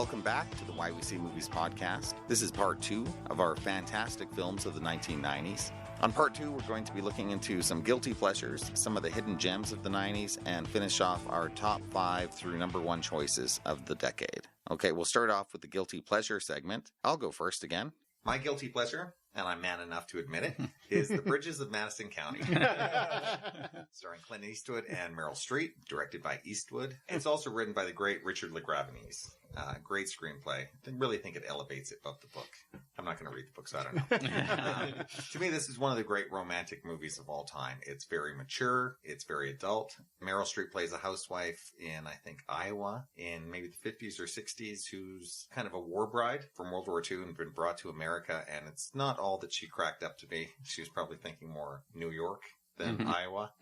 Welcome back to the Why We See Movies podcast. This is part 2 of our fantastic films of the 1990s. On part 2, we're going to be looking into some guilty pleasures, some of the hidden gems of the 90s, and finish off our top 5 through number 1 choices of the decade. Okay, we'll start off with the guilty pleasure segment. I'll go first again. My guilty pleasure, and I'm man enough to admit it, is The Bridges of Madison County. Starring Clint Eastwood and Meryl Streep, directed by Eastwood. It's also written by the great Richard LaGravenese. Great screenplay. I really think it elevates it above the book. I'm not going to read the book, so I don't know. To me, this is one of the great romantic movies of all time. It's very mature. It's very adult. Meryl Streep plays a housewife in, I think, Iowa in maybe the 50s or 60s who's kind of a war bride from World War II and been brought to America. And it's not all that she cracked up to be. She was probably thinking more New York than Iowa.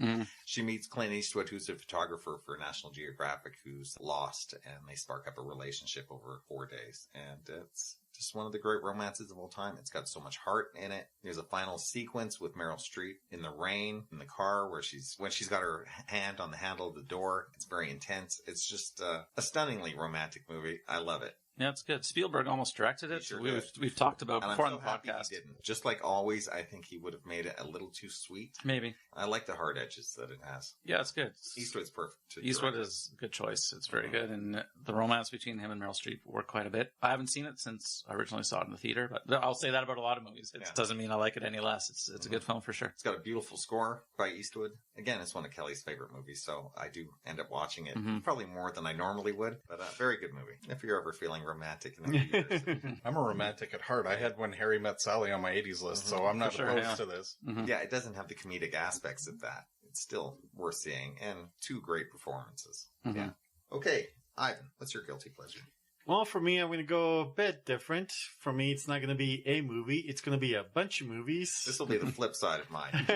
She meets Clint Eastwood, who's a photographer for National Geographic, who's lost, and they spark up a relationship over 4 days. And it's just one of the great romances of all time. It's got so much heart in it. There's a final sequence with Meryl Streep in the rain, in the car, where when she's got her hand on the handle of the door. It's very intense. It's just a stunningly romantic movie. I love it. Yeah, it's good. Spielberg almost directed it. Sure we've talked about before on the podcast. He didn't. Just like always, I think he would have made it a little too sweet. Maybe. I like the hard edges that it has. Yeah, it's good. Eastwood's perfect. Eastwood is a good choice. It's very good. And the romance between him and Meryl Streep worked quite a bit. I haven't seen it since I originally saw it in the theater, but I'll say that about a lot of movies. It doesn't mean I like it any less. It's a good film for sure. It's got a beautiful score by Eastwood. Again, it's one of Kelly's favorite movies, so I do end up watching it probably more than I normally would, but a very good movie. If you're ever feeling romantic in the years. I'm a romantic at heart. I had When Harry Met Sally on my 80s list, so I'm not opposed to this. Yeah, it doesn't have the comedic aspects of that. It's still worth seeing, and 2 great performances. Yeah. Okay, Ivan, what's your guilty pleasure? Well, for me, I'm going to go a bit different. For me, it's not going to be a movie. It's going to be a bunch of movies. This will be the flip side of mine.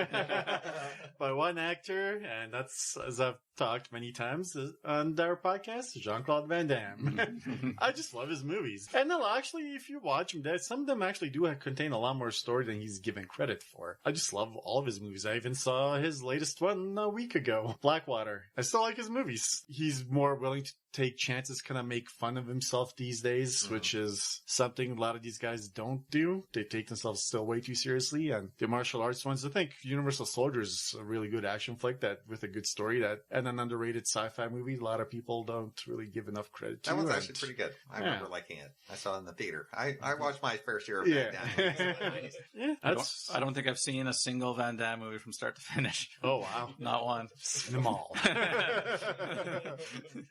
By one actor, and that's, as I've talked many times on our podcast, Jean-Claude Van Damme. I just love his movies. And no, actually, if you watch them, some of them actually do contain a lot more story than he's given credit for. I just love all of his movies. I even saw his latest one a week ago, Blackwater. I still like his movies. He's more willing to take chances, kind of make fun of himself these days, which is something a lot of these guys don't do. They take themselves still way too seriously. And the martial arts ones, I think Universal Soldier is a really good action flick that with a good story and an underrated sci-fi movie a lot of people don't really give enough credit to. That one's actually pretty good. I remember liking it. I saw it in the theater. I watched my fair share of Van Damme. I don't think I've seen a single Van Damme movie from start to finish. Oh, wow. Not one. Seen them all.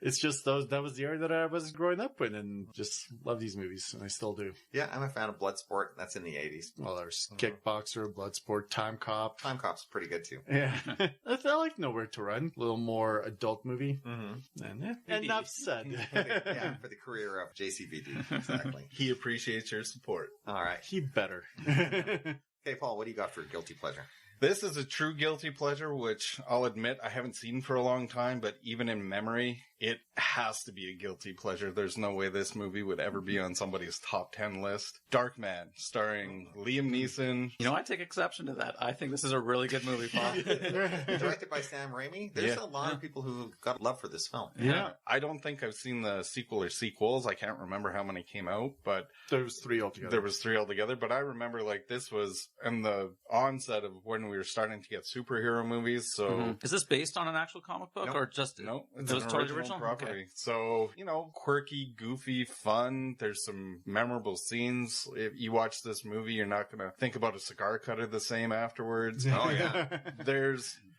It's just that was the era that I was growing up in, and just love these movies, and I still do. Yeah, I'm a fan of Bloodsport. That's in the 80s. Well, there's Kickboxer, Bloodsport, Time Cop. Time Cop's pretty good, too. Yeah. I like Nowhere to Run. A little more adult movie. And enough said. For the career of JCVD. Exactly. He appreciates your support. All right. He better. Okay, Paul, what do you got for a guilty pleasure? This is a true guilty pleasure, which I'll admit I haven't seen for a long time, but even in memory, it has to be a guilty pleasure. There's no way this movie would ever be on somebody's top 10 list. Darkman, starring Liam Neeson. You know, I take exception to that. I think this is a really good movie, Paul. Directed by Sam Raimi. There's a lot of people who got love for this film. Yeah. I don't think I've seen the sequel or sequels. I can't remember how many came out, but there was 3 altogether. But I remember this was in the onset of when we were starting to get superhero movies. So is this based on an actual comic book or just it's an original property? Okay. So, quirky, goofy, fun. There's some memorable scenes. If you watch this movie, you're not going to think about a cigar cutter the same afterwards. Oh, yeah.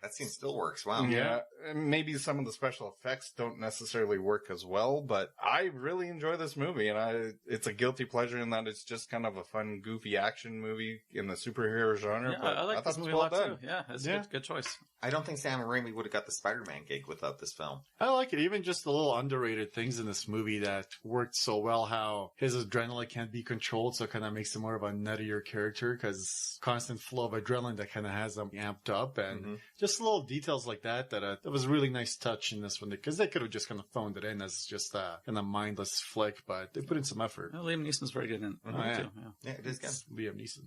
That scene still works. Wow. Yeah. Maybe some of the special effects don't necessarily work as well, but I really enjoy this movie, and it's a guilty pleasure in that it's just kind of a fun, goofy action movie in the superhero genre. Yeah, but I like this movie a lot too. Yeah, it's a good choice. I don't think Sam Raimi would have got the Spider-Man gig without this film. I like it. Even just the little underrated things in this movie that worked so well, how his adrenaline can't be controlled, so it kind of makes him more of a nuttier character, because constant flow of adrenaline that kind of has him amped up, and just little details like that was a really nice touch in this one, because they could have just kind of phoned it in as just a kind of mindless flick, but they put in some effort. Well, Liam Neeson's very good in it too. Yeah, it is good. Liam Neeson.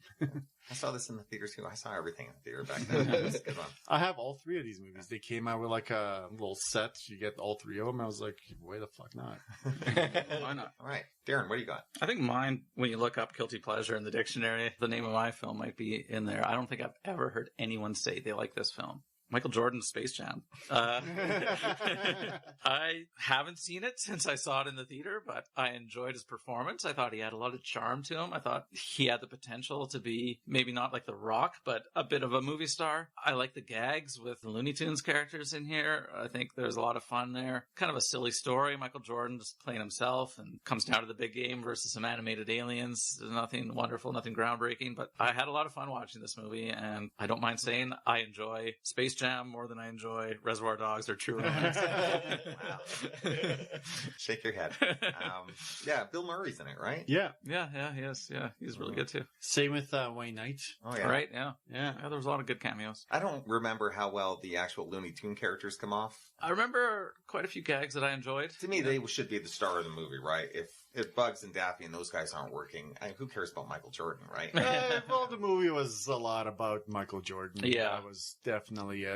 I saw this in the theater too. I saw everything in the theater back then. It was a good one. I have all all three of these movies. They came out with like a little set. You get all three of them. I was like, why the fuck not? Why not? All right. Darren, what do you got? I think mine, when you look up guilty pleasure in the dictionary, the name of my film might be in there. I don't think I've ever heard anyone say they like this film. Michael Jordan's Space Jam. I haven't seen it since I saw it in the theater, but I enjoyed his performance. I thought he had a lot of charm to him. I thought he had the potential to be maybe not like The Rock, but a bit of a movie star. I like the gags with the Looney Tunes characters in here. I think there's a lot of fun there. Kind of a silly story. Michael Jordan just playing himself and comes down to the big game versus some animated aliens. There's nothing wonderful, nothing groundbreaking, but I had a lot of fun watching this movie, and I don't mind saying I enjoy Space Jam more than I enjoy Reservoir Dogs or True Romance. Wow. Shake your head. Yeah, Bill Murray's in it, right? Yeah. Yeah, he is. Yeah, he's really good too. Same with Wayne Knight. Oh, yeah. Right? Yeah. There was a lot of good cameos. I don't remember how well the actual Looney Tune characters come off. I remember quite a few gags that I enjoyed. To me, they should be the star of the movie, right? If Bugs and Daffy and those guys aren't working, who cares about Michael Jordan, right? Well, the movie was a lot about Michael Jordan. Yeah. That was definitely it.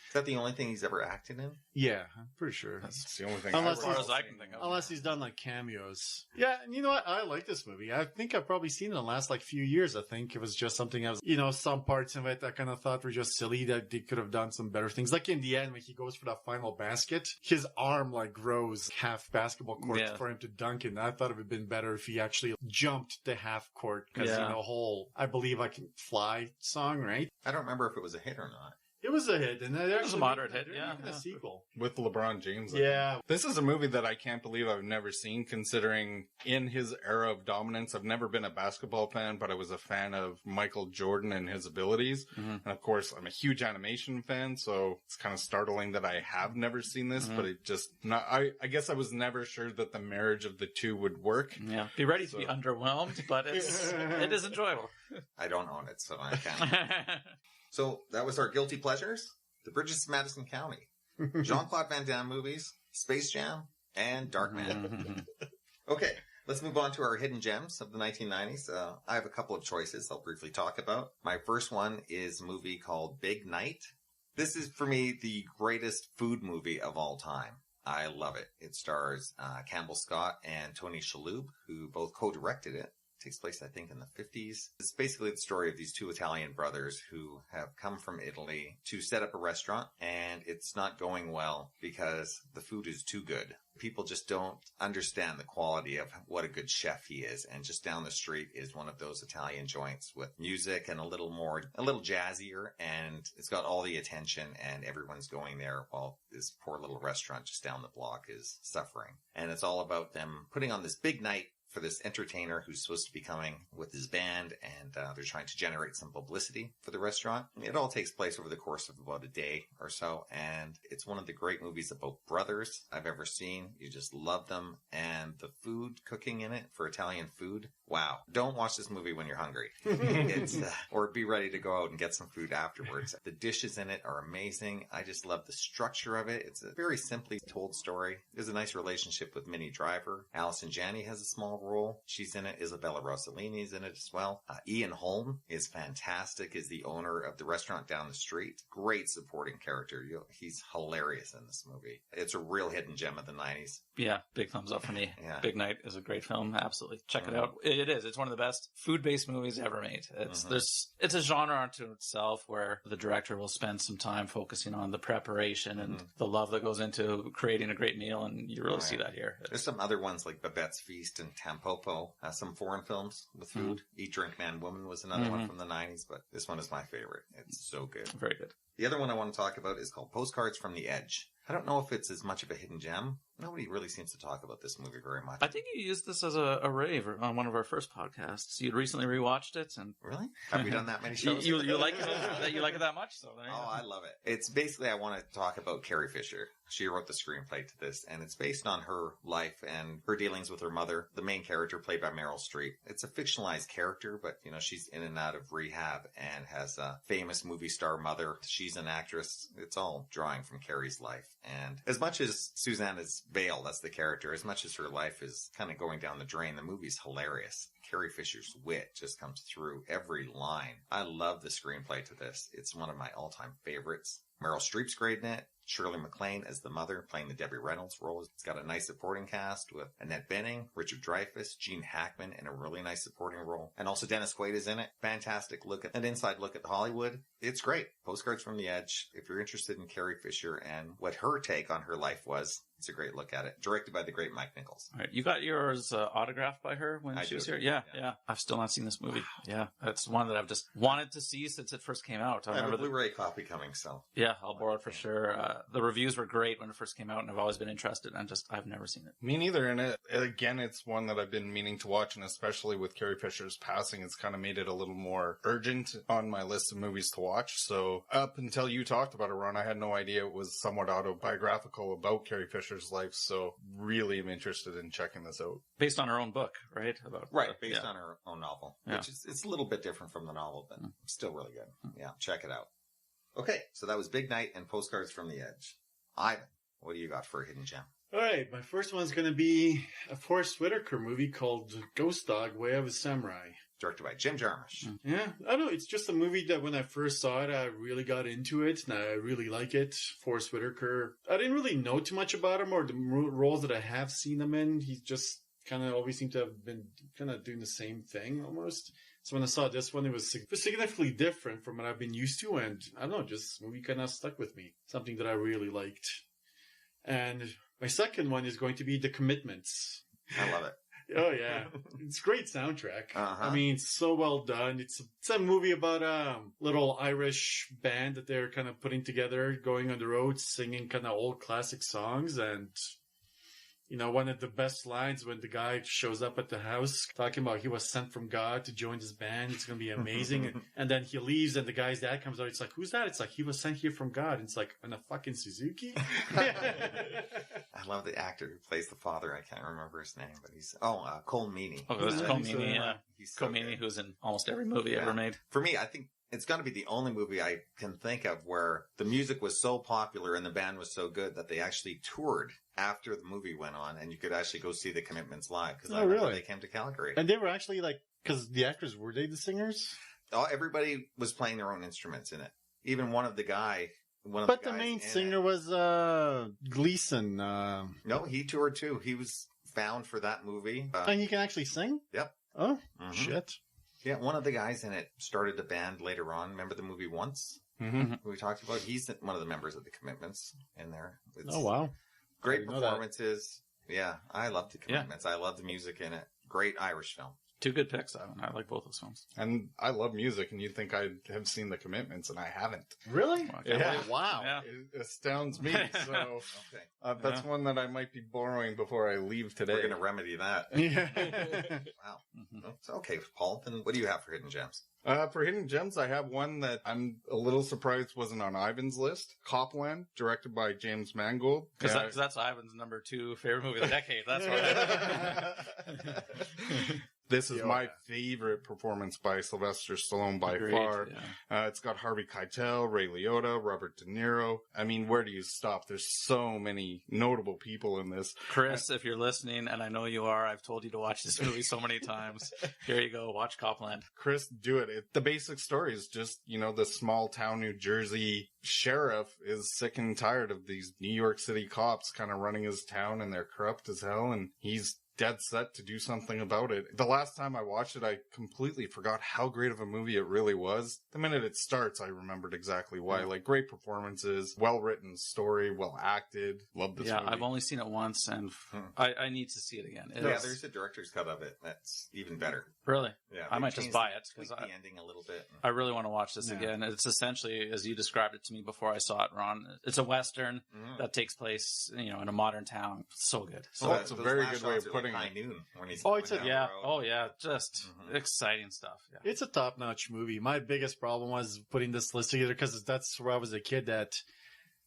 Is that the only thing he's ever acted in? Yeah, I'm pretty sure. That's the only thing. Unless As far as I can think of. Unless he's done like cameos. Yeah, and you know what? I like this movie. I think I've probably seen it in the last like few years. I think it was just something I was, some parts of it I kind of thought were just silly, that they could have done some better things. Like in the end, when he goes for that final basket, his arm like grows half basketball court for him to dunk it. I thought it would have been better if he actually jumped the half court because, whole I Believe I Can Fly song, right? I don't remember if it was a hit or not. It was a hit, and it was a moderate hit, a sequel with LeBron James. Yeah. This is a movie that I can't believe I've never seen, considering in his era of dominance, I've never been a basketball fan, but I was a fan of Michael Jordan and his abilities. Mm-hmm. And of course, I'm a huge animation fan, so it's kind of startling that I have never seen this, but it just not, I guess I was never sure that the marriage of the two would work. Yeah. Be ready to be underwhelmed, but it is enjoyable. I don't own it, so I can't. So that was our guilty pleasures. The Bridges of Madison County, Jean-Claude Van Damme movies, Space Jam, and Darkman. Okay, let's move on to our hidden gems of the 1990s. I have a couple of choices I'll briefly talk about. My first one is a movie called Big Night. This is, for me, the greatest food movie of all time. I love it. It stars Campbell Scott and Tony Shalhoub, who both co-directed it. Takes place, I think, in the 50s. It's basically the story of these two Italian brothers who have come from Italy to set up a restaurant, and it's not going well because the food is too good. People just don't understand the quality of what a good chef he is. And just down the street is one of those Italian joints with music and a little jazzier, and it's got all the attention, and everyone's going there while this poor little restaurant just down the block is suffering. And it's all about them putting on this big night for this entertainer who's supposed to be coming with his band, and they're trying to generate some publicity for the restaurant. It all takes place over the course of about a day or so, and it's one of the great movies about brothers I've ever seen. You just love them, and the food cooking in it for Italian food, wow. Don't watch this movie when you're hungry. Or be ready to go out and get some food afterwards. The dishes in it are amazing. I just love the structure of it. It's a very simply told story. There's a nice relationship with Minnie Driver. Allison Janney has a small role. She's in it. Isabella Rossellini's in it as well. Ian Holm is fantastic as the owner of the restaurant down the street. Great supporting character. He's hilarious in this movie. It's a real hidden gem of the 90s. Yeah, big thumbs up for me. Yeah. Big Night is a great film. Absolutely. Check it out. It is. It's one of the best food-based movies ever made. It's a genre unto itself where the director will spend some time focusing on the preparation and the love that goes into creating a great meal, and you really see that here. There's some other ones like Babette's Feast and Tampopo, some foreign films with food. Eat, Drink, Man, Woman was another one from the 90s, but this one is my favorite. It's so good. Very good. The other one I want to talk about is called Postcards from the Edge. I don't know if it's as much of a hidden gem. Nobody really seems to talk about this movie very much. I think you used this as a rave on one of our first podcasts. You'd recently rewatched it, and really, have we done that many shows? you like it? You like it that much? So I love it. It's basically, I want to talk about Carrie Fisher. She wrote the screenplay to this, and it's based on her life and her dealings with her mother, the main character played by Meryl Streep. It's a fictionalized character, but she's in and out of rehab and has a famous movie star mother. She's an actress. It's all drawing from Carrie's life. And as much as Susanna's Vale, that's the character, as much as her life is kind of going down the drain, the movie's hilarious. Carrie Fisher's wit just comes through every line. I love the screenplay to this. It's one of my all-time favorites. Meryl Streep's great in it. Shirley MacLaine as the mother, playing the Debbie Reynolds role. It's got a nice supporting cast with Annette Bening, Richard Dreyfuss, Gene Hackman in a really nice supporting role. And also Dennis Quaid is in it. Fantastic look at an inside look at Hollywood. It's great. Postcards from the Edge. If you're interested in Carrie Fisher and what her take on her life was, it's a great look at it. Directed by the great Mike Nichols. All right. You got yours autographed by her when she was here? Yeah. I've still not seen this movie. Wow. Yeah. That's one that I've just wanted to see since it first came out. I have a Blu-ray copy coming, so. Yeah, I'll borrow it for sure. The reviews were great when it first came out, and I've always been interested, and I've never seen it. Me neither. And again, it's one that I've been meaning to watch, and especially with Carrie Fisher's passing, it's kind of made it a little more urgent on my list of movies to watch. So up until you talked about it, Ron, I had no idea it was somewhat autobiographical about Carrie Fisher's life. So really am interested in checking this out. Based on her own book, right? Based on her own novel, which is it's a little bit different from the novel, but still really good. Yeah, check it out. Okay, so that was Big Night and Postcards from the Edge. Ivan, what do you got for a hidden gem? All right, my first one's going to be a Forrest Whitaker movie called Ghost Dog, Way of a Samurai. Directed by Jim Jarmusch. Yeah, I don't know. It's just a movie that when I first saw it, I really got into it, and I really like it. Forrest Whitaker. I didn't really know too much about him or the roles that I have seen him in. He just kind of always seemed to have been kind of doing the same thing almost. So when I saw this one, it was significantly different from what I've been used to, and I don't know, just the movie kind of stuck with me. Something that I really liked. And my second one is going to be The Commitments. I love it. Oh, yeah. It's a great soundtrack. I mean, it's so well done. It's a movie about a little Irish band that they're kind of putting together, going on the road, singing kind of old classic songs. And, you know, one of the best lines when the guy shows up at the house talking about he was sent from God to join this band. It's going to be amazing. and then he leaves and the guy's dad comes out. It's like, who's that? It's like, he was sent here from God. And it's like, on a fucking Suzuki? I love the actor who plays the father. I can't remember his name, but he's Cole Meany. Oh, it's Cole Meany. Yeah, he's Cole Meany, who's in almost every movie ever made. For me, I think it's going to be the only movie I can think of where the music was so popular and the band was so good that they actually toured after the movie went on, and you could actually go see The Commitments live because I remember they came to Calgary. And they were actually because the actors were they the singers? Oh, everybody was playing their own instruments in it. Even one of the guys. But the main singer was Gleason. No, he toured too. He was found for that movie. And he can actually sing? Yep. Oh, shit. Yeah, one of the guys in it started the band later on. Remember the movie Once? Mm-hmm. We talked about? He's one of the members of The Commitments in there. Oh, wow. Great performances. Yeah, I love The Commitments. I love the music in it. Great Irish film. Two good picks, Ivan. I like both those films. And I love music, and you'd think I have seen The Commitments, and I haven't. Really? Yeah. Wow. Yeah. It astounds me. So that's one that I might be borrowing before I leave today. We're going to remedy that. Yeah. Wow. It's okay, Paul. Then what do you have for hidden gems? For hidden gems, I have one that I'm a little surprised wasn't on Ivan's list. Copland, directed by James Mangold. Because that's Ivan's number 2 favorite movie of the decade. That's why. This is my favorite performance by Sylvester Stallone by far. Yeah. It's got Harvey Keitel, Ray Liotta, Robert De Niro. I mean, where do you stop? There's so many notable people in this. Chris, if you're listening, and I know you are, I've told you to watch this movie so many times. Here you go. Watch Copland. Chris, do it. The basic story is just, the small town New Jersey sheriff is sick and tired of these New York City cops kind of running his town, and they're corrupt as hell, and he's dead set to do something about it. The last time I watched it, I completely forgot how great of a movie it really was. The minute it starts, I remembered exactly why. Like, great performances, well-written story, well-acted. Love this movie. Yeah, I've only seen it once, and I need to see it again. There's a director's cut of it that's even better. Really? Yeah. I might just buy it. Because the ending a little bit. I really want to watch this again. It's essentially, as you described it to me before I saw it, Ron, it's a Western that takes place, in a modern town. So good. So that's a very good way of putting high noon when he's just exciting stuff. Yeah. It's a top-notch movie. My biggest problem was putting this list together because that's where I was a kid that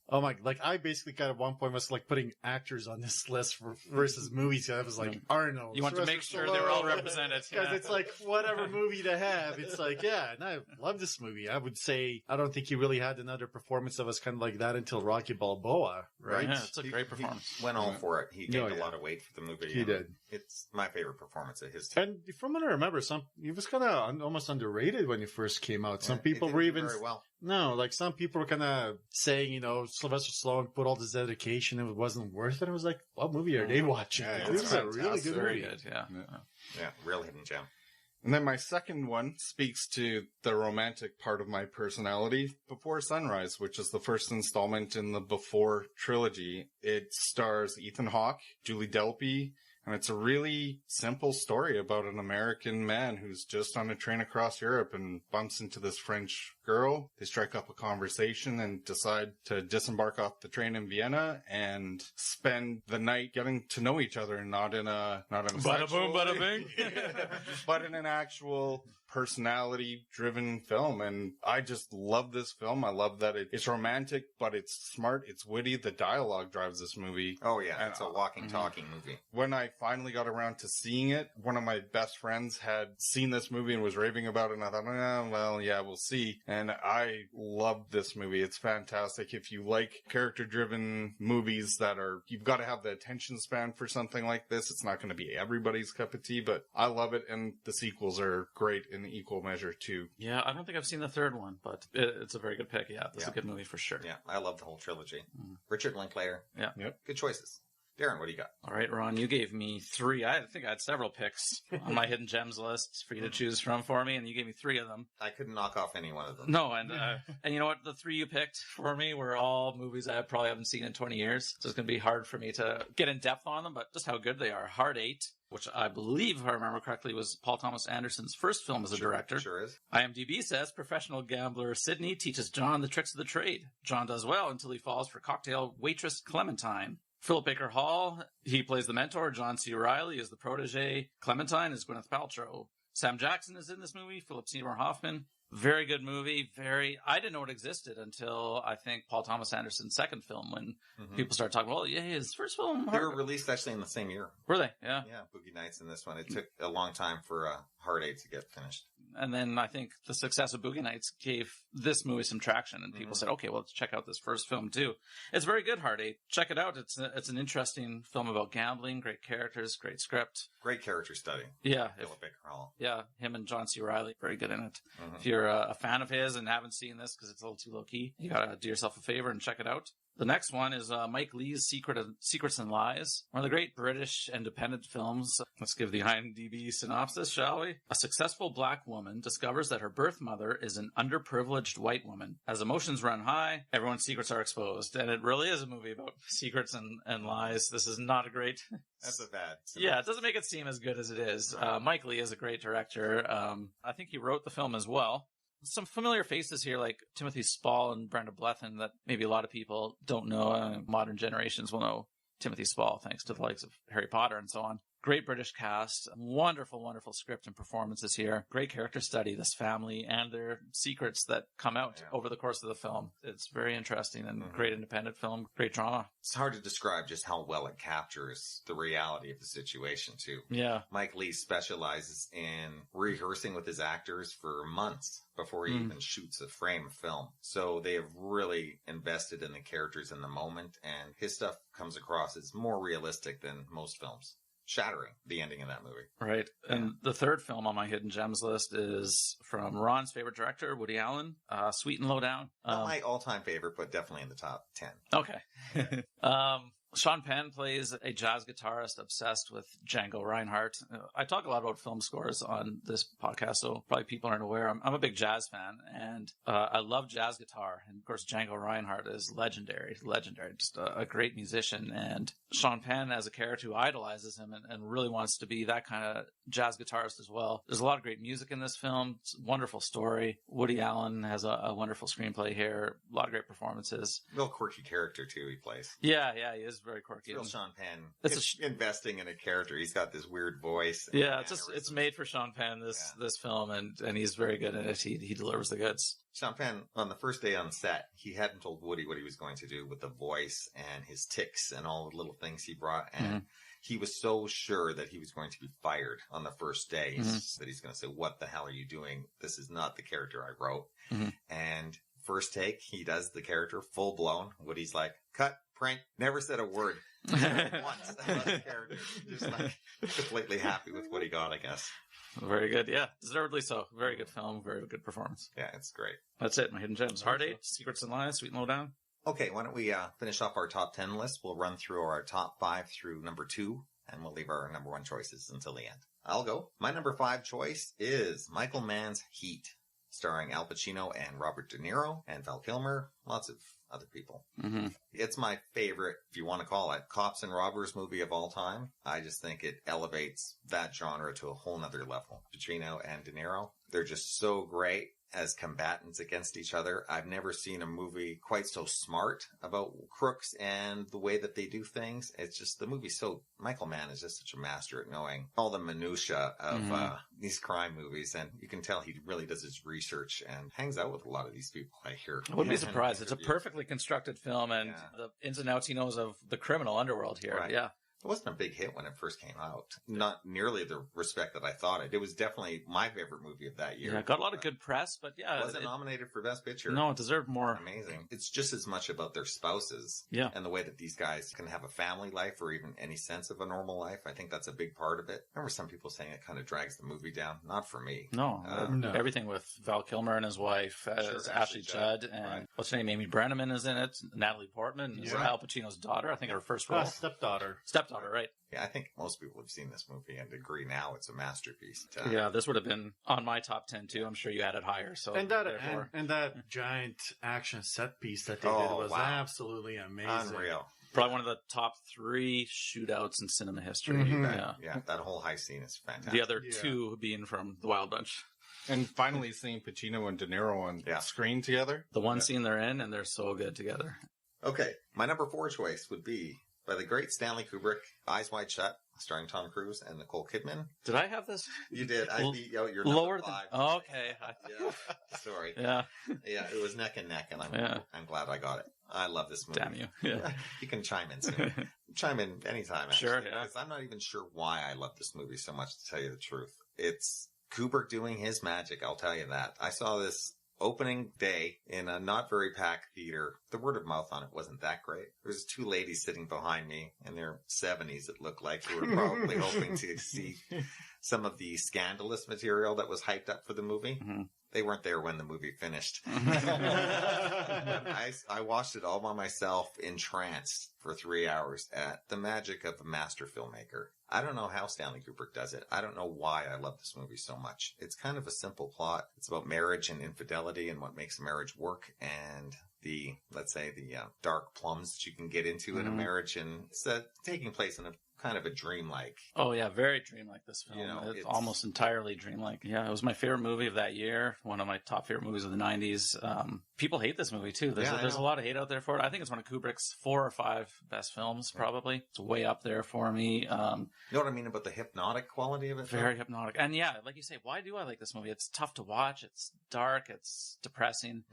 Oh my, like I basically kind of at one point was like putting actors on this list versus movies. I was like, Arnold. You want to make sure they were all represented. Because it's like whatever movie to have. It's like, yeah, and I love this movie. I would say, I don't think he really had another performance that was kind of like that until Rocky Balboa, right? Yeah, it's a great performance. He went all for it. He gained a lot of weight for the movie. He did. It's my favorite performance of his. Too. And from what I remember, he was kind of almost underrated when he first came out. Some people were even very well. No, like some people were kind of saying, Sylvester Stallone put all this dedication and it wasn't worth it. I was like, what movie are they watching? Yeah, it was a really good Very movie. good, yeah. Real hidden gem. And then my second one speaks to the romantic part of my personality, Before Sunrise, which is the first installment in the Before trilogy. It stars Ethan Hawke, Julie Delpy, and it's a really simple story about an American man who's just on a train across Europe and bumps into this French girl. They strike up a conversation and decide to disembark off the train in Vienna and spend the night getting to know each other, not in a Bada boom, bada bing. but in an actual personality-driven film. And I just love this film. I love that it's romantic, but it's smart, it's witty. The dialogue drives this movie. Oh, yeah. It's a walking, talking movie. When I finally got around to seeing it, one of my best friends had seen this movie and was raving about it, and I thought, we'll see. And I love this movie. It's fantastic. If you like character-driven movies you've got to have the attention span for something like this. It's not going to be everybody's cup of tea, but I love it, and the sequels are great in equal measure, too. Yeah, I don't think I've seen the third one, but it's a very good pick. Yeah, it's a good movie for sure. Yeah, I love the whole trilogy. Richard Linklater. Yeah. Yep. Good choices. Darren, what do you got? All right, Ron, you gave me 3. I think I had several picks on my hidden gems list for you to choose from for me, and you gave me 3 of them. I couldn't knock off any one of them. No, and you know what? The 3 you picked for me were all movies I probably haven't seen in 20 years, so it's going to be hard for me to get in depth on them, but just how good they are. Hard 8, which I believe, if I remember correctly, was Paul Thomas Anderson's first film as a director. Sure is. IMDb says professional gambler Sidney teaches John the tricks of the trade. John does well until he falls for cocktail waitress Clementine. Philip Baker Hall, he plays the mentor. John C. Reilly is the protege. Clementine is Gwyneth Paltrow. Sam Jackson is in this movie. Philip Seymour Hoffman. Very good movie. I didn't know it existed until I think Paul Thomas Anderson's second film, when people started talking, well, yeah, his first film. They were released actually in the same year. Were they? Yeah. Yeah, Boogie Nights in this one. It took a long time for Hard 8 to get finished. And then I think the success of Boogie Nights gave this movie some traction, and people said, okay, well, let's check out this first film too. It's very good, Hard 8. Check it out. It's an interesting film about gambling, great characters, great script. Great character study. Yeah. Philip Baker Hall. Yeah, him and John C. Reilly, very good in it. If you're a fan of his and haven't seen this because it's a little too low-key, you gotta do yourself a favor and check it out. The next one is Mike Leigh's Secrets and Lies, one of the great British independent films. Let's give the IMDb synopsis, shall we? A successful black woman discovers that her birth mother is an underprivileged white woman. As emotions run high, everyone's secrets are exposed. And it really is a movie about secrets and lies. This is not a great... That's a bad... Yeah, it doesn't make it seem as good as it is. Mike Leigh is a great director. I think he wrote the film as well. Some familiar faces here, like Timothy Spall and Brenda Blethyn, that maybe a lot of people don't know. Modern generations will know Timothy Spall, thanks to the likes of Harry Potter and so on. Great British cast, wonderful, wonderful script and performances here. Great character study, this family and their secrets that come out over the course of the film. It's very interesting and great independent film, great drama. It's hard to describe just how well it captures the reality of the situation, too. Yeah. Mike Leigh specializes in rehearsing with his actors for months before he even shoots a frame of film. So they have really invested in the characters in the moment, and his stuff comes across as more realistic than most films. Shattering, the ending of that movie. Right. And the third film on my Hidden Gems list is from Ron's favorite director, Woody Allen, Sweet and Lowdown. Not my all-time favorite, but definitely in the top 10. Okay. Sean Penn plays a jazz guitarist obsessed with Django Reinhardt. I talk a lot about film scores on this podcast, so probably people aren't aware. I'm a big jazz fan, and I love jazz guitar. And, of course, Django Reinhardt is legendary, just a great musician. And Sean Penn, as a character who idolizes him and really wants to be that kind of jazz guitarist as well. There's a lot of great music in this film. It's a wonderful story. Woody Allen has a wonderful screenplay here. A lot of great performances. Real quirky character, too, he plays. Yeah, he is very quirky. It's real Sean Penn. It's investing in a character. He's got this weird voice. Yeah, it's made for Sean Penn, this film, and he's very good in it. He delivers the goods. Sean Penn, on the first day on set, he hadn't told Woody what he was going to do with the voice and his tics and all the little things he brought. And he was so sure that he was going to be fired on the first day that he's going to say, "What the hell are you doing? This is not the character I wrote." And first take, he does the character full blown. Woody's like, "Cut, prank," never said a word once about the character. Just like completely happy with what he got, I guess. Very good. Yeah, deservedly so. Very good film. Very good performance. Yeah, it's great. That's it. My hidden gems. Hard Eight, Secrets and Lies, Sweet and Lowdown. Okay, why don't we finish off our top 10 list? We'll run through our top 5 through number 2, and we'll leave our number 1 choices until the end. I'll go. My number 5 choice is Michael Mann's Heat, starring Al Pacino and Robert De Niro and Val Kilmer, lots of other people. It's my favorite, if you want to call it, cops and robbers movie of all time. I just think it elevates that genre to a whole nother level. Pacino and De Niro, they're just so great as combatants against each other. I've never seen a movie quite so smart about crooks and the way that they do things. It's just, the movie's so, Michael Mann is just such a master at knowing all the minutia of these crime movies. And you can tell he really does his research and hangs out with a lot of these people, I hear. I wouldn't be surprised. It's a perfectly constructed film, and the ins and outs he knows of the criminal underworld here. Right. Yeah. It wasn't a big hit when it first came out. Not nearly the respect that I thought it. It was definitely my favorite movie of that year. Yeah, it got a lot of good press, but yeah. It wasn't nominated for Best Picture. No, it deserved more. Amazing. It's just as much about their spouses. Yeah. And the way that these guys can have a family life or even any sense of a normal life. I think that's a big part of it. I remember some people saying it kind of drags the movie down. Not for me. No. Everything with Val Kilmer and his wife, Ashley Judd, and what's her name? Amy Brenneman is in it. Natalie Portman is Al Pacino's daughter. I think her first role. Stepdaughter. Stepdaughter, right. Yeah, I think most people have seen this movie and agree now it's a masterpiece. Yeah, this would have been on my top 10 too. I'm sure you had it higher. So and that giant action set piece that they did was absolutely amazing. Unreal. Probably one of the top 3 shootouts in cinema history. Yeah, that whole heist scene is fantastic. The other 2 being from The Wild Bunch. And finally seeing Pacino and De Niro on screen together. The one scene they're in, and they're so good together. Okay, my number 4 choice would be by the great Stanley Kubrick, Eyes Wide Shut, starring Tom Cruise and Nicole Kidman. Did I have this? You did. I beat out your lower number 5. Oh, okay. Yeah. Sorry. Yeah. Yeah, it was neck and neck, and I'm glad I got it. I love this movie. Damn you. Yeah. You can chime in soon. Chime in anytime, actually. Sure, yeah. I'm not even sure why I love this movie so much, to tell you the truth. It's Kubrick doing his magic, I'll tell you that. I saw this opening day in a not very packed theater. The word of mouth on it wasn't that great. There was 2 ladies sitting behind me in their 70s, it looked like, who were probably hoping to see some of the scandalous material that was hyped up for the movie. They weren't there when the movie finished. I watched it all by myself, entranced for 3 hours at the magic of a master filmmaker. I don't know how Stanley Kubrick does it. I don't know why I love this movie so much. It's kind of a simple plot. It's about marriage and infidelity and what makes a marriage work, and the dark plums that you can get into in a marriage. And it's taking place in a kind of a dreamlike. Oh yeah, very dreamlike, this film. It's almost entirely dreamlike. Yeah, it was my favorite movie of that year. One of my top favorite movies of the 90s. People hate this movie too. There's a lot of hate out there for it. I think it's one of Kubrick's 4 or 5 best films, probably. It's way up there for me. You know what I mean about the hypnotic quality of it? Very hypnotic. And yeah, like you say, why do I like this movie? It's tough to watch. It's dark. It's depressing.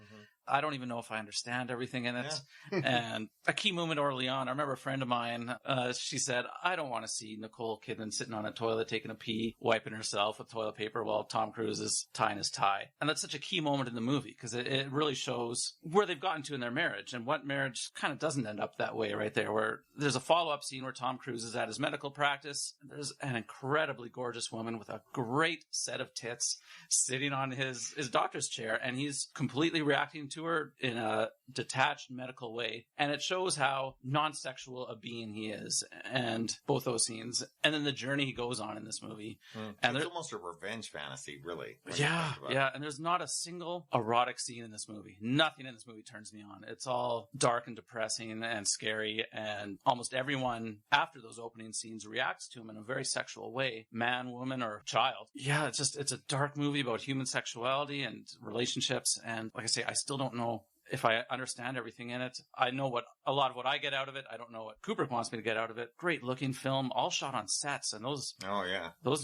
I don't even know if I understand everything in it. And a key moment early on, I remember a friend of mine, she said, I don't want to see Nicole Kidman sitting on a toilet taking a pee, wiping herself with toilet paper while Tom Cruise is tying his tie. And that's such a key moment in the movie because it really shows where they've gotten to in their marriage and what marriage kind of doesn't end up that way right there, where there's a follow-up scene where Tom Cruise is at his medical practice. There's an incredibly gorgeous woman with a great set of tits sitting on his doctor's chair, and he's completely reacting to her in a detached medical way. And it shows how non-sexual a being he is, and both those scenes. And then the journey he goes on in this movie. And it's almost a revenge fantasy, really. Yeah. And there's not a single erotic scene in this movie. Nothing in this movie turns me on. It's all dark and depressing and scary. And almost everyone after those opening scenes reacts to him in a very sexual way. Man, woman, or child. Yeah, it's a dark movie about human sexuality and relationships. And like I say, I still don't know if I understand everything in it, I know a lot of what I get out of it. I don't know what Kubrick wants me to get out of it. Great looking film, all shot on sets, and those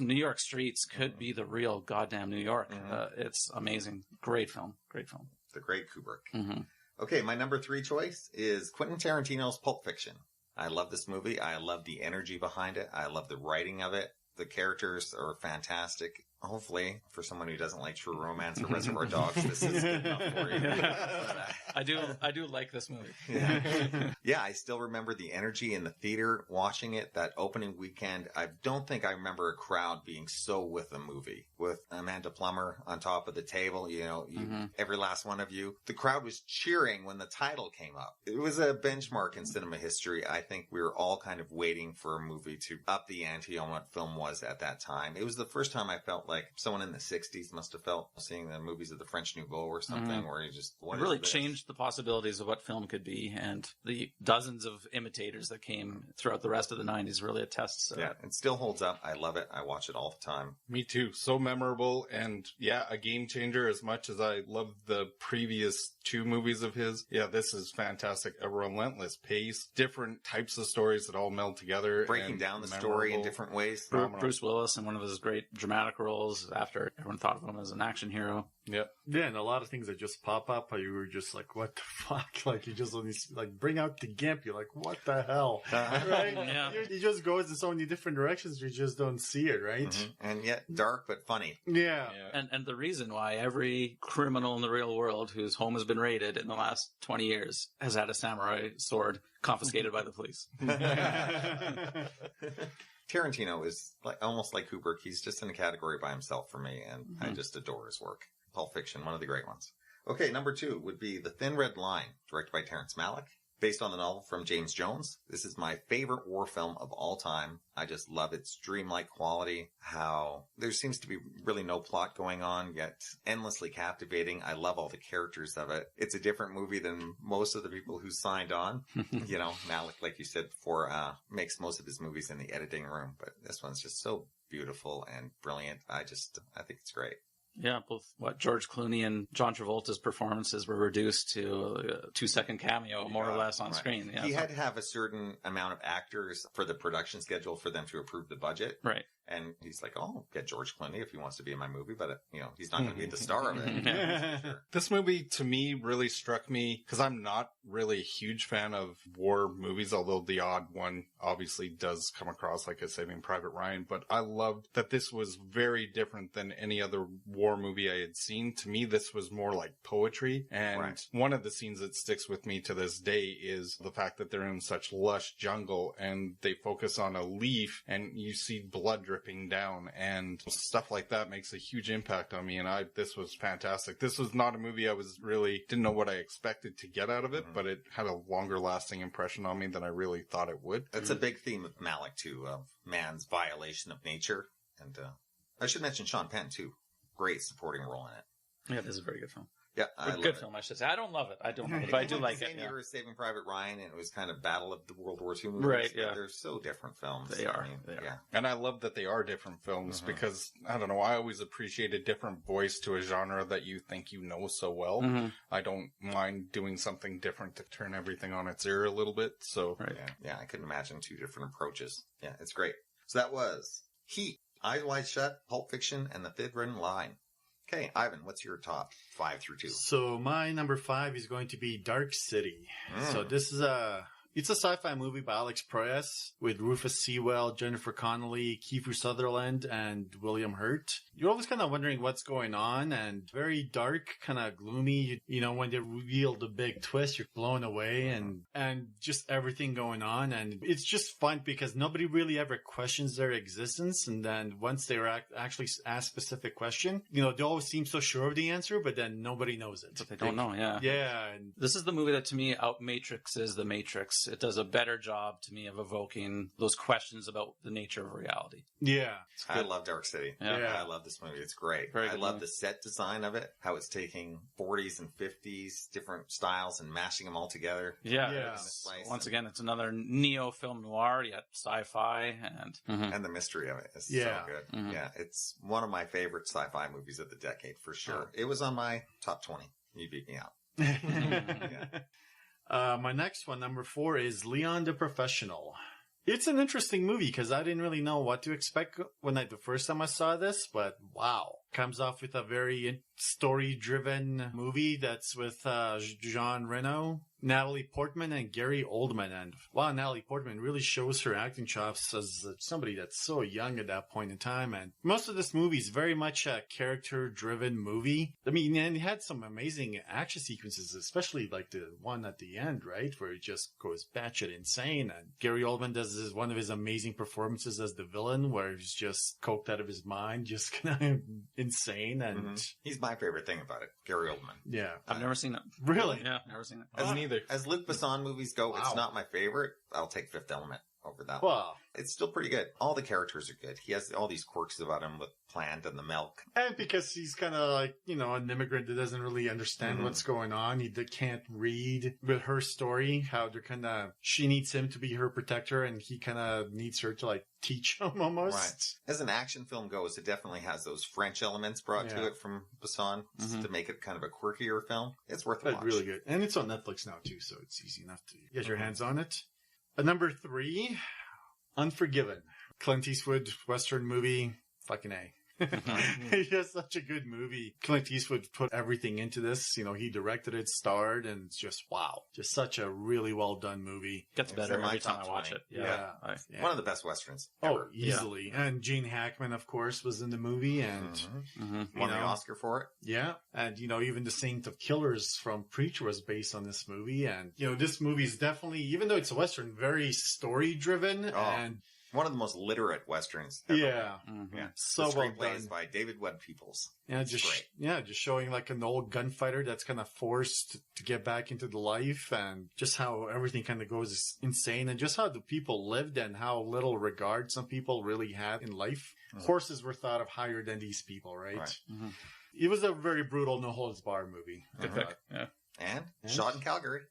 New York streets could be the real goddamn New York. It's amazing. Great film. The great Kubrick. Okay, my number 3 choice is Quentin Tarantino's Pulp Fiction. I love this movie. I love the energy behind it. I love the writing of it. The characters are fantastic. Hopefully, for someone who doesn't like True Romance or Reservoir Dogs, this is good enough for you. I do like this movie. Yeah, I still remember the energy in the theater watching it that opening weekend. I don't think I remember a crowd being so with a movie. With Amanda Plummer on top of the table, every last one of you. The crowd was cheering when the title came up. It was a benchmark in cinema history. I think we were all kind of waiting for a movie to up the ante on what film was at that time. It was the first time I felt like someone in the 60s must have felt seeing the movies of the French Nouveau or something where you just... It really changed the possibilities of what film could be, and the dozens of imitators that came throughout the rest of the 90s really attests to that. It still holds up. I love it. I watch it all the time. Me too. So memorable, and a game changer as much as I love the previous 2 movies of his. Yeah, this is fantastic. A relentless pace, different types of stories that all meld together. Breaking down the story in different ways. Bruce Willis in one of his great dramatic roles after everyone thought of him as an action hero. Yeah, and a lot of things that just pop up, you were just like, what the fuck? Like, you just only bring out the Gimp. You're like, what the hell? Right? Yeah. He just goes in so many different directions, you just don't see it, right? And yet dark but funny. Yeah. And the reason why every criminal in the real world whose home has been raided in the last 20 years has had a samurai sword confiscated by the police. Tarantino is almost like Kubrick. He's just in a category by himself for me, and I just adore his work. Pulp Fiction, one of the great ones. Okay, number 2 would be The Thin Red Line, directed by Terrence Malick. Based on the novel from James Jones. This is my favorite war film of all time. I just love its dreamlike quality, how there seems to be really no plot going on, yet endlessly captivating. I love all the characters of it. It's a different movie than most of the people who signed on. Malick, like you said before, makes most of his movies in the editing room, but this one's just so beautiful and brilliant. I think it's great. Yeah, both George Clooney and John Travolta's performances were reduced to a 2-second cameo, more or less, on screen. Yeah, he had to have a certain amount of actors for the production schedule for them to approve the budget. Right. And he's like, I'll get George Clooney if he wants to be in my movie, but, he's not going to be the star of it. Sure. This movie, to me, really struck me, because I'm not really a huge fan of war movies, although the odd one obviously does come across like a Saving Private Ryan, but I loved that this was very different than any other war movie I had seen. To me, this was more like poetry, and one of the scenes that sticks with me to this day is the fact that they're in such lush jungle, and they focus on a leaf, and you see blood dripping down, and stuff like that makes a huge impact on me, and this was fantastic. This was not a movie I didn't know what I expected to get out of it, but it had a longer lasting impression on me than I really thought it would. That's a big theme of Malick too, of man's violation of nature, and I should mention Sean Penn too. Great supporting role in it. Yeah, this is a very good film. Yeah, good film, I should say. I don't love it, but I do like it. Same year as Saving Private Ryan, and it was kind of Battle of the World War II movies. Right, yeah. They're so different films. They are. Yeah. And I love that they are different films because, I don't know, I always appreciate a different voice to a genre that you think you know so well. I don't mind doing something different to turn everything on its ear a little bit, so. Right. Yeah, I couldn't imagine 2 different approaches. Yeah, it's great. So that was Heat, Eyes Wide Shut, Pulp Fiction, and The Thin Red Line. Okay, Ivan, what's your top 5 through 2? So my number 5 is going to be Dark City. So this is it's a sci-fi movie by Alex Proyas with Rufus Sewell, Jennifer Connelly, Kiefer Sutherland, and William Hurt. You're always kind of wondering what's going on, and very dark, kind of gloomy. When they reveal the big twist, you're blown away, and just everything going on. And it's just fun because nobody really ever questions their existence. And then once they're actually asked a specific question, they always seem so sure of the answer, but then nobody knows it. But they don't know, yeah. Yeah. This is the movie that, to me, out-matrixes the Matrix. It does a better job, to me, of evoking those questions about the nature of reality. Yeah. I love Dark City. Yeah. I love this movie. It's great. Very I good love movie. the set design of it, how it's taking 40s and 50s, different styles, and mashing them all together. Yeah. Once again, it's another neo-film noir, yet sci-fi, And the mystery of it is so good. Yeah, it's one of my favorite sci-fi movies of the decade, for sure. It was on my top 20. You beat me out. My next one, number 4, is Leon the Professional. It's an interesting movie because I didn't really know what to expect the first time I saw this, but wow. Comes off with a very story-driven movie that's with Jean Reno, Natalie Portman, and Gary Oldman. And wow, Natalie Portman really shows her acting chops as somebody that's so young at that point in time. And most of this movie is very much a character-driven movie. I mean, and it had some amazing action sequences, especially like the one at the end, right? Where it just goes batshit insane. And Gary Oldman does one of his amazing performances as the villain, where he's just coked out of his mind, just kind of insane. And he's my favorite thing about it, Gary Oldman. Yeah. I've never seen it. Really? Yeah, never seen it. As neither. As Luc Besson movies go, Wow. it's not my favorite. I'll take Fifth Element over that. Well, It's still pretty good. All the characters are good. He has all these quirks about him with Plant and the milk. and because he's kind of like, an immigrant that doesn't really understand what's going on. He can't read with her story, how they're she needs him to be her protector and he kind of needs her to like teach him almost. Right. As an action film goes, it definitely has those French elements brought to it from Besson to make it kind of a quirkier film. It's worth a But watch. really good. And it's on Netflix now too, so it's easy enough to get your hands on it. Number 3, Unforgiven. Clint Eastwood, Western movie. Fucking A. He has such a good movie. Clint Eastwood put everything into this. He directed it, starred, and it's just wow. Just such a really well done movie. Gets It's better in my every time top I watch 20. it. Yeah. Yeah. One of the best Westerns Oh, ever. easily. And Gene Hackman, of course, was in the movie. And, Won the Oscar for it. yeah. And, even The Saint of Killers from Preacher was based on this movie. And, this movie is definitely, even though it's a Western, very story driven. Oh. And, One of the most literate Westerns ever. yeah. Yeah. So the well screenplay is done. by David Webb Peoples. Yeah, It's great. just showing like an old gunfighter that's kind of forced to get back into the life, and just how everything kind of goes insane, and just how the people lived and how little regard some people really had in life. Horses were thought of higher than these people, right? It was a very brutal, no holds barred movie. Good pick. Yeah. And shot in Calgary.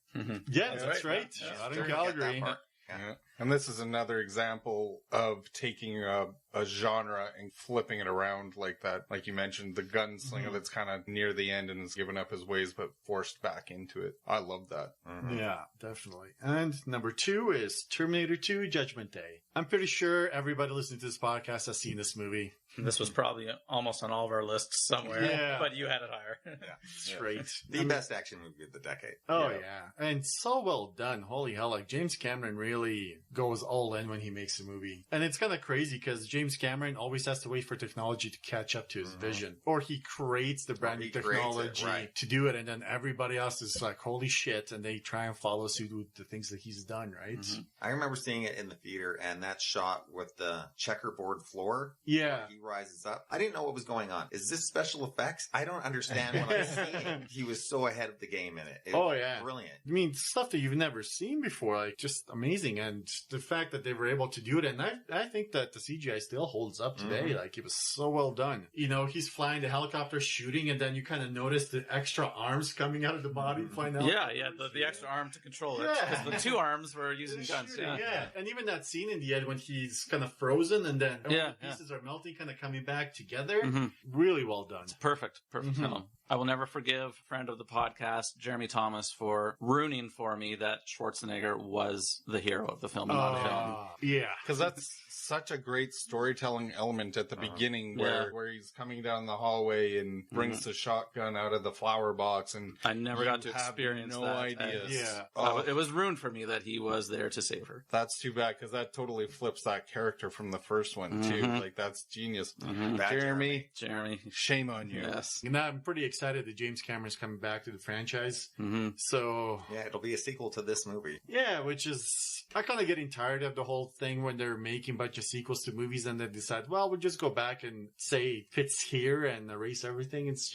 Yeah, that's right. Yeah. Shot Sure, in you get that Calgary. part. Yeah. And this is another example of taking a genre and flipping it around like that. Like you mentioned, the gunslinger that's kind of near the end and has given up his ways but forced back into it. I love that. Yeah, definitely. And number 2 is Terminator 2 Judgment Day. I'm pretty sure everybody listening to this podcast has seen this movie. This was probably almost on all of our lists somewhere, Yeah. but you had it higher. That's right. The best action movie of the decade. Oh, yeah. And so well done. Holy hell. Like, James Cameron really goes all in when he makes a movie. And it's kind of crazy because James Cameron always has to wait for technology to catch up to his vision. Or he creates the brand new he creates it, technology right. to do it. And then everybody else is like, holy shit. And they try and follow suit with the things that he's done, right? I remember seeing it in the theater, and that shot with the checkerboard floor. Yeah. He rises up. I didn't know what was going on. Is this special effects? I don't understand what I'm seeing. He was so ahead of the game in it. It Oh, was yeah. brilliant. I mean, stuff that you've never seen before, like just amazing. And the fact that they were able to do it. And I think that the CGI still holds up today. Like it was so well done. He's flying the helicopter shooting, and then you kind of notice the extra arms coming out of the body. Find out. Yeah, the extra arm to control it. Yeah. Because the 2 arms were using guns. Shooting, Yeah. yeah. And even that scene in the end when he's kind of frozen and then all Yeah, the pieces are melting, kind of coming back together. Mhm. Really well done. Perfect film. I will never forgive friend of the podcast, Jeremy Thomas, for ruining for me that Schwarzenegger was the hero of the film, not a film. Yeah. Because that's such a great storytelling element at the beginning where he's coming down the hallway and brings the shotgun out of the flower box, and I never got to you have experience no that. ideas. Yeah. Oh, It was ruined for me that he was there to save her. that's too bad because that totally flips that character from the first one too. Like that's genius. Bad Jeremy, Jeremy. shame on you. Yes. And I'm pretty excited that James Cameron's coming back to the franchise. Mm-hmm. So, Yeah, it'll be a sequel to this movie. yeah, which is, I'm kind of getting tired of the whole thing when they're making a bunch of sequels to movies and they decide, well, we'll just go back and say it fits here and erase everything. It's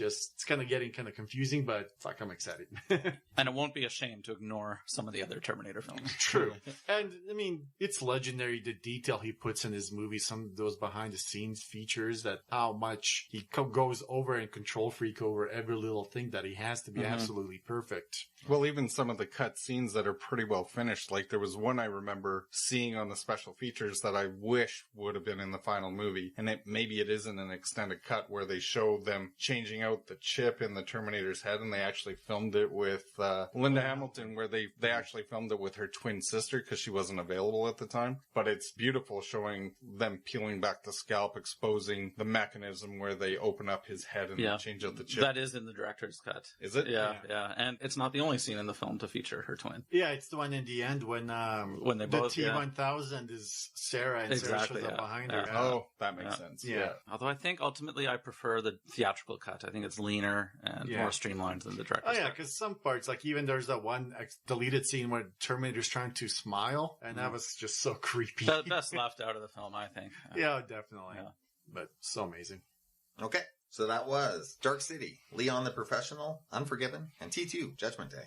kind of getting kind of confusing, but fuck, I'm excited. And it won't be a shame to ignore some of the other Terminator films. True. And I mean, it's legendary the detail he puts in his movies, some of those behind the scenes features, that how much he goes over and control freak over every little thing that he has to be absolutely perfect. Well, even some of the cut scenes that are pretty well finished. Like there was one I remember seeing on the special features that I wish would have been in the final movie. And maybe it isn't an extended cut where they show them changing out the chip in the Terminator's head, and they actually filmed it with Linda Hamilton, where they actually filmed it with her twin sister because she wasn't available at the time. But it's beautiful showing them peeling back the scalp, exposing the mechanism where they open up his head and change out the chip. That is in the director's cut. Is it? Yeah. And it's not the only scene in the film to feature her twin. Yeah, it's the one in the end when they the both, T-1000 is Sarah, and Sarah shows up behind her. Oh, that makes sense. Yeah. Although I think ultimately I prefer the theatrical cut. I think it's leaner and more streamlined than the director's cut. Because some parts, like even there's that one deleted scene where Terminator's trying to smile, and that was just so creepy. The best left out of the film, I think. Yeah, definitely. Yeah. But so amazing. Okay, so that was Dark City, Leon the Professional, Unforgiven, and T2, Judgment Day.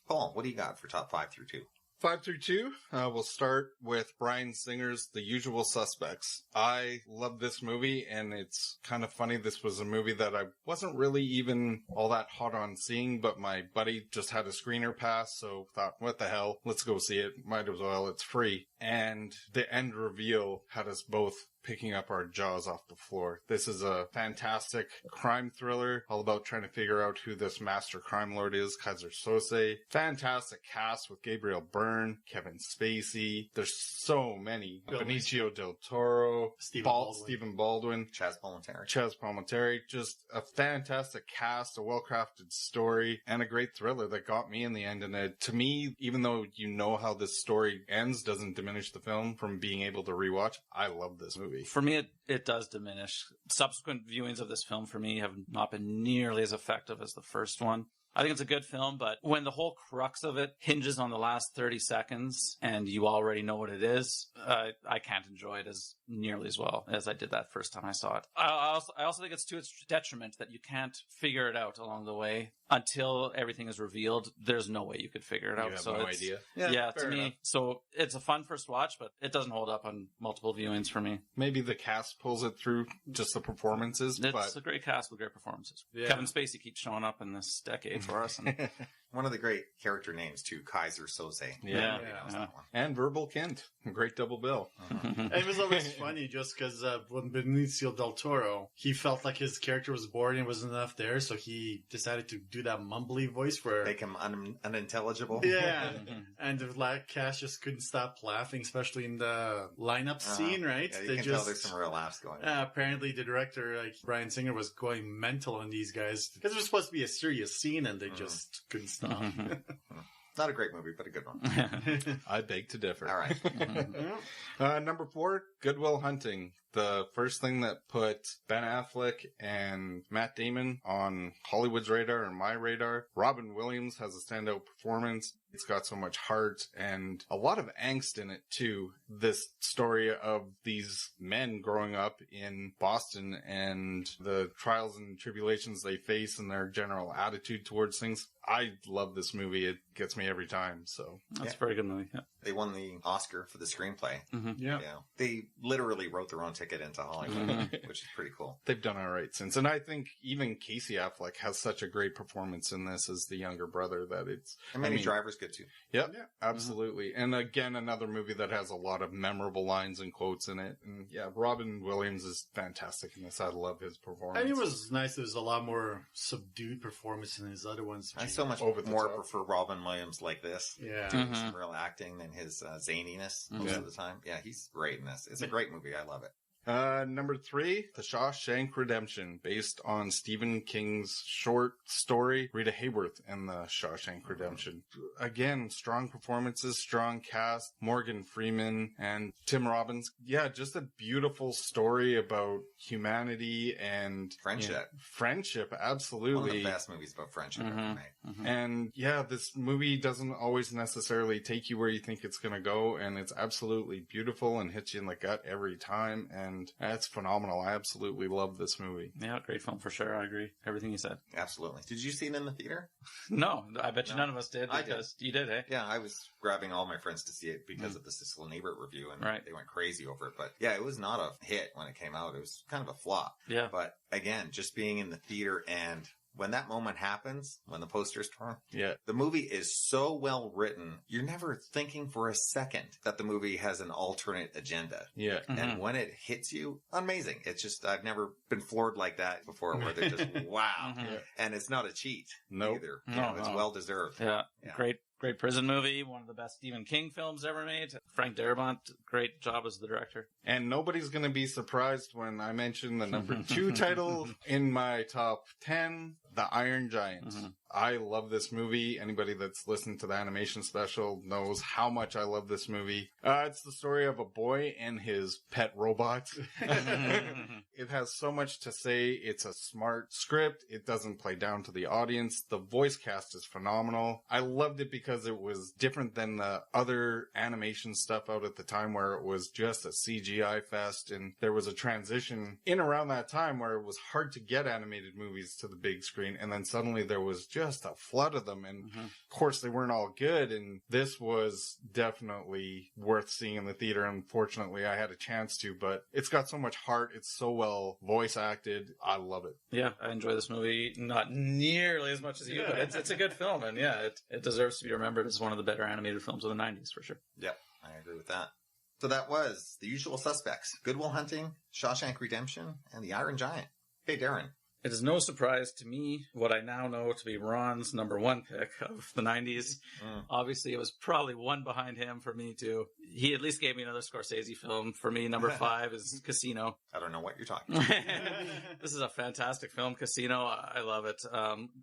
Paul, what do you got for top 5 through 2? 5 through 2, we'll start with Bryan Singer's The Usual Suspects. I love this movie, and it's kind of funny. This was a movie that I wasn't really even all that hot on seeing, but my buddy just had a screener pass, so thought, what the hell, let's go see it. Might as well, it's free. And the end reveal had us both picking up our jaws off the floor. This is a fantastic crime thriller, all about trying to figure out who this master crime lord is, Kaiser Sose. Fantastic cast with Gabriel Byrne, Kevin Spacey. There's so many. Benicio del Toro, Stephen Baldwin, Chaz Palminteri. Just a fantastic cast, a well-crafted story, and a great thriller that got me in the end. And to me, even though you know how this story ends, doesn't diminish the film from being able to rewatch. I love this movie. For me, it does diminish. Subsequent viewings of this film for me have not been nearly as effective as the first one. I think it's a good film, but when the whole crux of it hinges on the last 30 seconds and you already know what it is, I can't enjoy it as nearly as well as I did that first time I saw it. I also think it's to its detriment that you can't figure it out along the way. Until everything is revealed, there's no way you could figure it out. You have no idea. Yeah, to me. So it's a fun first watch, but it doesn't hold up on multiple viewings for me. Maybe the cast pulls it through, just the performances. It's a great cast with great performances. Yeah. Kevin Spacey keeps showing up in this decade for us. And one of the great character names, too, Kaiser Sose. Yeah. And Verbal Kent. Great double bill. And it was always funny just because when Benicio del Toro, he felt like his character was bored and wasn't enough there, so he decided to do that mumbly voice for... Make him unintelligible. Yeah. And the cast just couldn't stop laughing, especially in the lineup scene, right? Yeah, you can tell there's some real laughs going on. Apparently the director, like Bryan Singer, was going mental on these guys because it was supposed to be a serious scene and they just couldn't stop. Not a great movie, but a good one. I beg to differ. All right. Number 4, Good Will Hunting. The first thing that put Ben Affleck and Matt Damon on Hollywood's radar and my radar. Robin Williams has a standout performance. It's got so much heart and a lot of angst in it, too. This story of these men growing up in Boston and the trials and tribulations they face and their general attitude towards things. I love this movie. It gets me every time. So that's a very good movie. Yeah. They won the Oscar for the screenplay. Mm-hmm. Yeah. They literally wrote their own ticket into Hollywood, which is pretty cool. They've done all right since. And I think even Casey Affleck has such a great performance in this as the younger brother that it's... And Minnie Driver's good too. Yep, yeah, absolutely. And again, another movie that has a lot of memorable lines and quotes in it. And yeah, Robin Williams is fantastic in this. I love his performance. And it was nice. There was a lot more subdued performance in his other ones. I so much more prefer Robin Williams like this. Yeah. Doing some real acting than his zaniness most of the time. Yeah, he's great in this. It's a great movie. I love it. Number 3, The Shawshank Redemption, based on Stephen King's short story, Rita Hayworth and The Shawshank Redemption. Again, strong performances, strong cast, Morgan Freeman and Tim Robbins. Yeah, just a beautiful story about humanity and... Friendship. Friendship, absolutely. One of the best movies about friendship ever made. Mm-hmm. And yeah, this movie doesn't always necessarily take you where you think it's going to go, and it's absolutely beautiful and hits you in the gut every time, and it's phenomenal. I absolutely love this movie. Yeah, great film for sure. I agree. Everything you said. Absolutely. Did you see it in the theater? No, I bet you none of us did. I did. You did, eh? Yeah, I was grabbing all my friends to see it because of the Siskel and Ebert review, and they went crazy over it. But yeah, it was not a hit when it came out. It was kind of a flop. Yeah. But again, just being in the theater and when that moment happens, when the poster's torn, Yeah. the movie is so well written, you're never thinking for a second that the movie has an alternate agenda. Yeah. And when it hits you, amazing. It's just, I've never been floored like that before, where they're just, wow. Mhm. Yeah. And it's not a cheat either. You No, know, it's no. well deserved. Yeah. Yeah. Great prison movie. One of the best Stephen King films ever made. Frank Darabont, great job as the director. And nobody's going to be surprised when I mention the number 2 title in my top 10, The Iron Giant. Mhm. I love this movie. Anybody that's listened to the animation special knows how much I love this movie. It's the story of a boy and his pet robot. It has so much to say. It's a smart script. It doesn't play down to the audience. The voice cast is phenomenal. I loved it because it was different than the other animation stuff out at the time, where it was just a CGI fest, and there was a transition in around that time where it was hard to get animated movies to the big screen, and then suddenly there was just a flood of them, and of course they weren't all good, and this was definitely worth seeing in the theater. Unfortunately, I had a chance to, but it's got so much heart. It's so well voice acted. I love it. Yeah, I enjoy this movie not nearly as much as you, but it's a good film, and yeah, it deserves to be remembered as one of the better animated films of the 90s, for sure. Yep, I agree with that. So that was The Usual Suspects, Good Will Hunting, Shawshank Redemption, and The Iron Giant. Hey, Darren. It is no surprise to me what I now know to be Ron's number 1 pick of the 90s. Obviously, it was probably one behind him for me, too. He at least gave me another Scorsese film. For me, number 5 is Casino. I don't know what you're talking about. This is a fantastic film, Casino. I love it.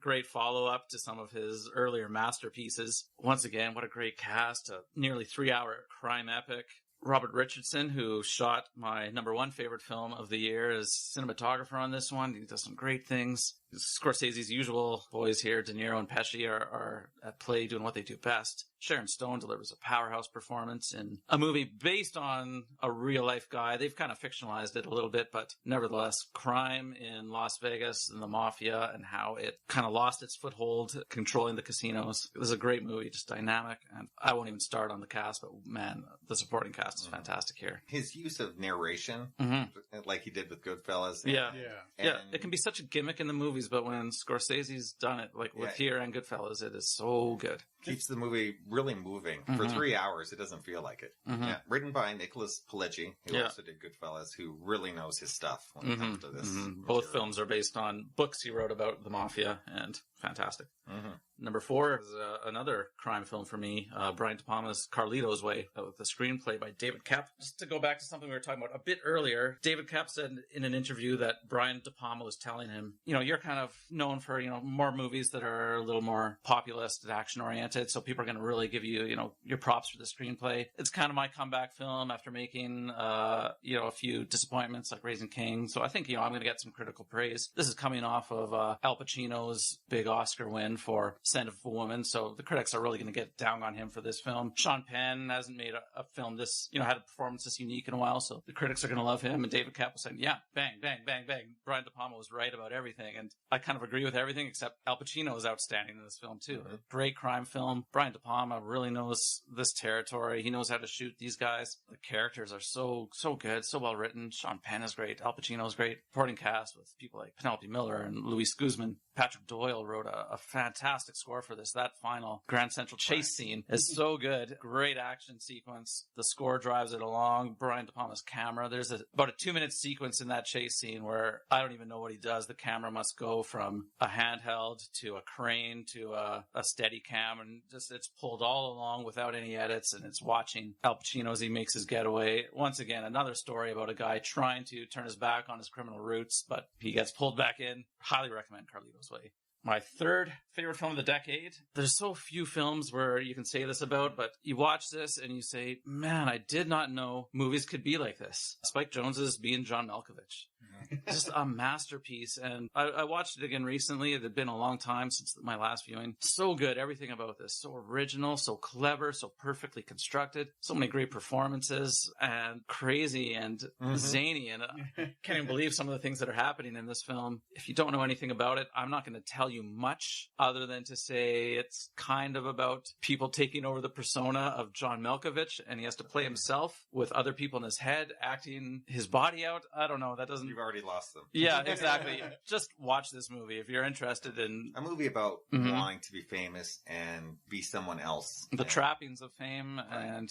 Great follow-up to some of his earlier masterpieces. Once again, what a great cast. A nearly 3-hour crime epic. Robert Richardson, who shot my number 1 favorite film of the year, is cinematographer on this one. He does some great things. Scorsese's usual boys here, De Niro and Pesci, are at play doing what they do best. Sharon Stone delivers a powerhouse performance in a movie based on a real-life guy. They've kind of fictionalized it a little bit, but nevertheless, crime in Las Vegas and the mafia and how it kind of lost its foothold controlling the casinos. It was a great movie, just dynamic. And I won't even start on the cast, but man, the supporting cast is fantastic here. His use of narration, like he did with Goodfellas. Yeah. And Yeah, it can be such a gimmick in the movies, but when Scorsese's done it, like with here and Goodfellas, it is so good. Keeps the movie really moving. For 3 hours, it doesn't feel like it. Yeah. Written by Nicholas Pileggi, who also did Goodfellas, who really knows his stuff when it comes to this. Both films are based on books he wrote about the mafia, and fantastic. Number 4 is another crime film for me, Brian De Palma's Carlito's Way, with the screenplay by David Koepp. Just to go back to something we were talking about a bit earlier, David Koepp said in an interview that Brian De Palma was telling him, you're kind of known for, more movies that are a little more populist and action-oriented, so people are going to really give you, your props for the screenplay. It's kind of my comeback film after making, a few disappointments like Raising King, so I think, I'm going to get some critical praise. This is coming off of Al Pacino's big Oscar win for Scent of a Woman, so the critics are really going to get down on him for this film. Sean Penn hasn't made a film this, had a performance this unique in a while, so the critics are going to love him, and David Koepp was saying, yeah, bang, bang, bang, bang. Brian De Palma was right about everything, and I kind of agree with everything, except Al Pacino is outstanding in this film, too. A great crime film. Brian De Palma really knows this territory. He knows how to shoot these guys. The characters are so good, so well written. Sean Penn is great. Al Pacino is great. Supporting cast with people like Penelope Miller and Luis Guzman. Patrick Doyle wrote a fantastic score for this. That final Grand Central chase scene is so good. Great action sequence. The score drives it along. Brian De Palma's camera. There's about a 2-minute sequence in that chase scene where I don't even know what he does. The camera must go from a handheld to a crane to a steady cam, and just it's pulled all along without any edits, and it's watching Al Pacino as he makes his getaway. Once again, another story about a guy trying to turn his back on his criminal roots, but he gets pulled back in. Highly recommend Carlito's Way. My 3rd favorite film of the decade. There's so few films where you can say this about, but you watch this and you say, man, I did not know movies could be like this. Spike Jonze's Being John Malkovich. Just a masterpiece. And I watched it again recently. It had been a long time since my last viewing. So good. Everything about this. So original, so clever, so perfectly constructed. So many great performances and crazy and zany. And I can't even believe some of the things that are happening in this film. If you don't know anything about it, I'm not going to tell you much other than to say it's kind of about people taking over the persona of John Malkovich, and he has to play himself with other people in his head, acting his body out. I don't know. That doesn't... already lost them. Yeah, exactly. Just watch this movie if you're interested in a movie about wanting to be famous and be someone else. The trappings of fame and,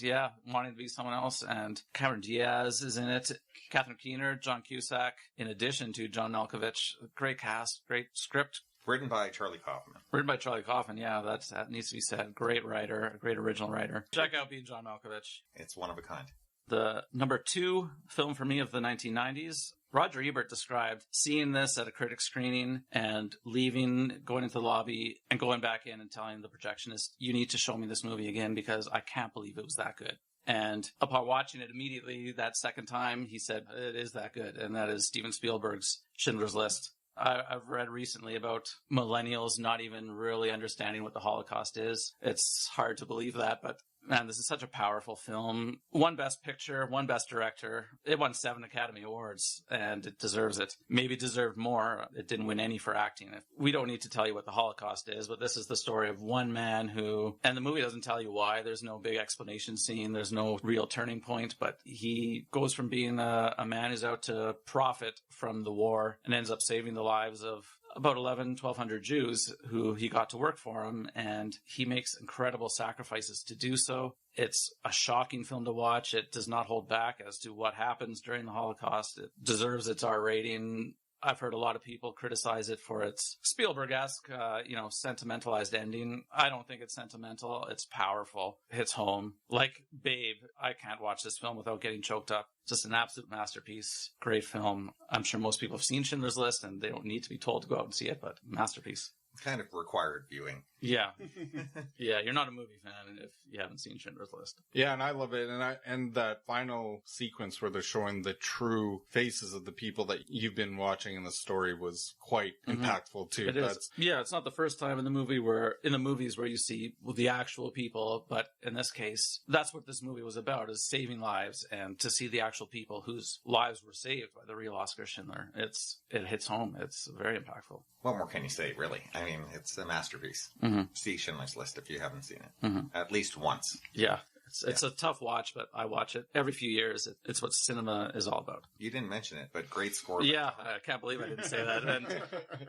wanting to be someone else. And Cameron Diaz is in it. Catherine Keener, John Cusack, in addition to John Malkovich. Great cast, great script. Written by Charlie Kaufman. That needs to be said. Great writer, a great original writer. Check out Being John Malkovich. It's one of a kind. The number 2 film for me of the 1990s, Roger Ebert described seeing this at a critic screening and leaving, going into the lobby, and going back in and telling the projectionist, you need to show me this movie again because I can't believe it was that good. And upon watching it immediately that second time, he said, it is that good. And that is Steven Spielberg's Schindler's List. I've read recently about millennials not even really understanding what the Holocaust is. It's hard to believe that, but man, this is such a powerful film. One Best Picture, one Best Director. It won 7 Academy Awards, and it deserves it. Maybe deserved more. It didn't win any for acting. We don't need to tell you what the Holocaust is, but this is the story of one man who, and the movie doesn't tell you why. There's no big explanation scene. There's no real turning point, but he goes from being a man who's out to profit from the war and ends up saving the lives of about 1,200 Jews who he got to work for him, and he makes incredible sacrifices to do so. It's a shocking film to watch. It does not hold back as to what happens during the Holocaust. It deserves its R rating. I've heard a lot of people criticize it for its Spielberg-esque, sentimentalized ending. I don't think it's sentimental. It's powerful. Hits home. Like Babe, I can't watch this film without getting choked up. Just an absolute masterpiece. Great film. I'm sure most people have seen Schindler's List, and they don't need to be told to go out and see it, but masterpiece. Kind of required viewing. Yeah. Yeah, you're not a movie fan if you haven't seen Schindler's List. Yeah, and I love it. And that final sequence where they're showing the true faces of the people that you've been watching in the story was quite impactful too. It is. Yeah, it's not the first time in the movies where you see the actual people, but in this case, that's what this movie was about, is saving lives, and to see the actual people whose lives were saved by the real Oscar Schindler. It hits home. It's very impactful. What more can you say, really? I mean, it's a masterpiece. See Schindler's List if you haven't seen it. At least once. Yeah. It's a tough watch, but I watch it every few years. It's what cinema is all about. You didn't mention it, but great score. Yeah, I can't believe I didn't say that. And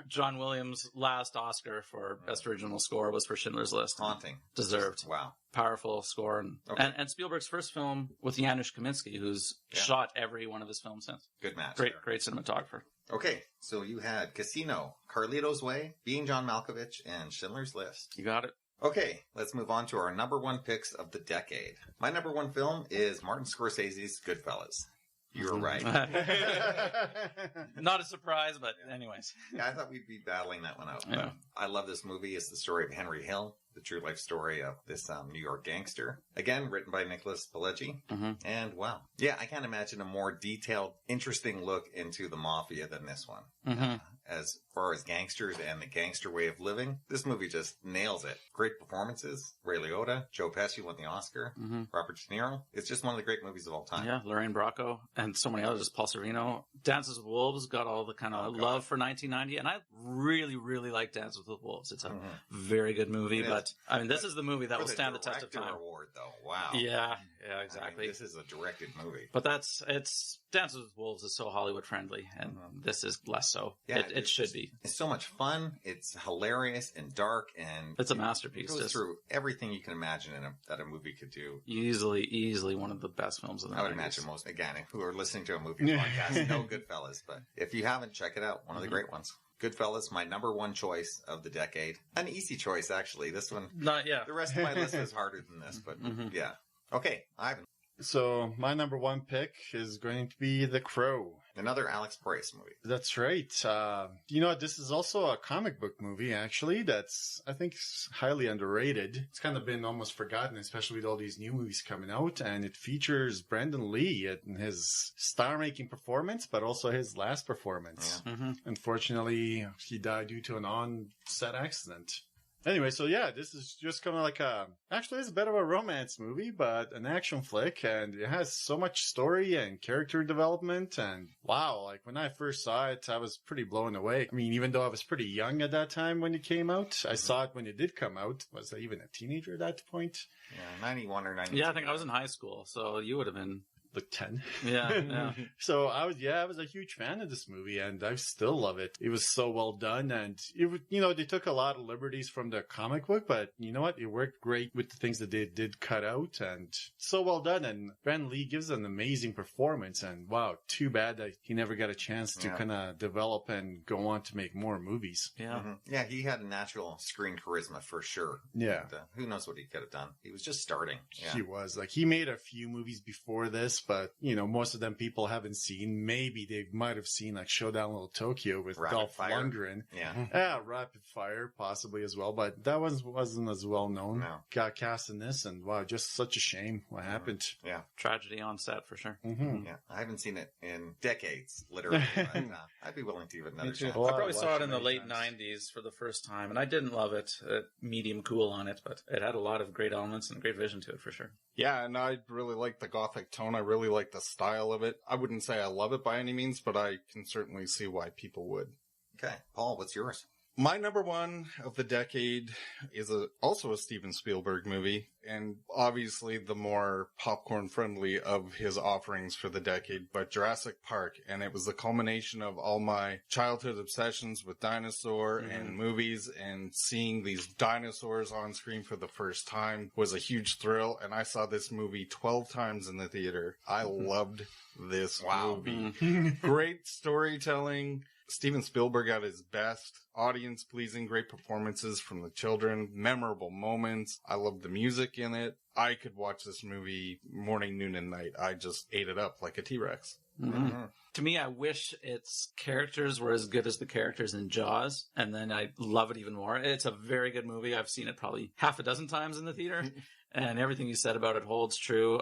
John Williams' last Oscar for Best Original Score was for Schindler's List. Haunting. Deserved. Wow. Powerful score. And Spielberg's first film with Janusz Kaminski, who's shot every one of his films since. Good match. Great cinematographer. Okay, so you had Casino, Carlito's Way, Being John Malkovich, and Schindler's List. You got it. Okay, let's move on to our number 1 picks of the decade. My number 1 film is Martin Scorsese's Goodfellas. You were right. Not a surprise, but anyways. Yeah, I thought we'd be battling that one out. Yeah. I love this movie. It's the story of Henry Hill, the true life story of this New York gangster. Again, written by Nicholas Pileggi. And wow. Yeah, I can't imagine a more detailed, interesting look into the mafia than this one. As far as gangsters and the gangster way of living, this movie just nails it. Great performances. Ray Liotta, Joe Pesci won the Oscar. Robert De Niro. It's just one of the great movies of all time. Yeah, Lorraine Bracco and so many others. Paul Sorvino. Dances with Wolves got all the kind of love for 1990, and I really, really like Dances with Wolves. It's a very good movie, but I mean, this is the movie that will stand the test of time. Award, though. Wow. Yeah, exactly. I mean, this is a directed movie. But it's Dances with Wolves is so Hollywood friendly, and this is less so. Yeah, it should be. It's so much fun. It's hilarious and dark, and it's a masterpiece. It goes through everything you can imagine that a movie could do. Easily one of the best films of the 90s. I would imagine most, again, who are listening to a movie podcast know Goodfellas, but if you haven't, check it out. One of the great ones. Goodfellas, my number 1 choice of the decade. An easy choice, actually. This one, the rest of my list is harder than this, but yeah. Okay, Ivan. So my number 1 pick is going to be The Crow. Another Alex Proyas movie. That's right. This is also a comic book movie, actually, that's, I think, highly underrated. It's kind of been almost forgotten, especially with all these new movies coming out. And it features Brandon Lee in his star-making performance, but also his last performance. Yeah. Unfortunately, he died due to an on-set accident. Anyway, so yeah, this is just kind of like actually it's a bit of a romance movie, but an action flick, and it has so much story and character development, and wow, like when I first saw it, I was pretty blown away. I mean, even though I was pretty young at that time when it came out, I saw it when it did come out. Was I even a teenager at that point? Yeah, 91 or 92. Yeah, I think I was in high school, so you would have been like 10. Yeah. So I was a huge fan of this movie, and I still love it. It was so well done, and they took a lot of liberties from the comic book, but you know what? It worked great with the things that they did cut out, and so well done. And Brandon Lee gives an amazing performance, and wow, too bad that he never got a chance to kind of develop and go on to make more movies. Yeah. Yeah, he had a natural screen charisma for sure. Yeah. And, who knows what he could have done? He was just starting. Yeah. He was. Like, he made a few movies before this, but, most of them people haven't seen. Maybe they might have seen, like, Showdown Little Tokyo with Dolph Lundgren. Yeah. Rapid Fire, possibly as well, but that one wasn't as well known. No. Got cast in this, and wow, just such a shame what happened. Yeah. Tragedy on set, for sure. Yeah. I haven't seen it in decades, literally. But, I'd be willing to give it another chance. I probably saw it in the late 90s for the first time, and I didn't love it. Medium cool on it, but it had a lot of great elements and great vision to it, for sure. Yeah, and I really like the gothic tone. I really like the style of it. I wouldn't say I love it by any means, but I can certainly see why people would. Okay. Paul, what's yours? My number one of the decade is also a Steven Spielberg movie, and obviously the more popcorn-friendly of his offerings for the decade, but Jurassic Park. And it was the culmination of all my childhood obsessions with dinosaur and movies, and seeing these dinosaurs on screen for the first time was a huge thrill, and I saw this movie 12 times in the theater. I loved this movie. Great storytelling. Steven Spielberg at his best, audience-pleasing, great performances from the children, memorable moments. I love the music in it. I could watch this movie morning, noon, and night. I just ate it up like a T-Rex. To me, I wish its characters were as good as the characters in Jaws, and then I love it even more. It's a very good movie. I've seen it probably half a dozen times in the theater. And everything you said about it holds true.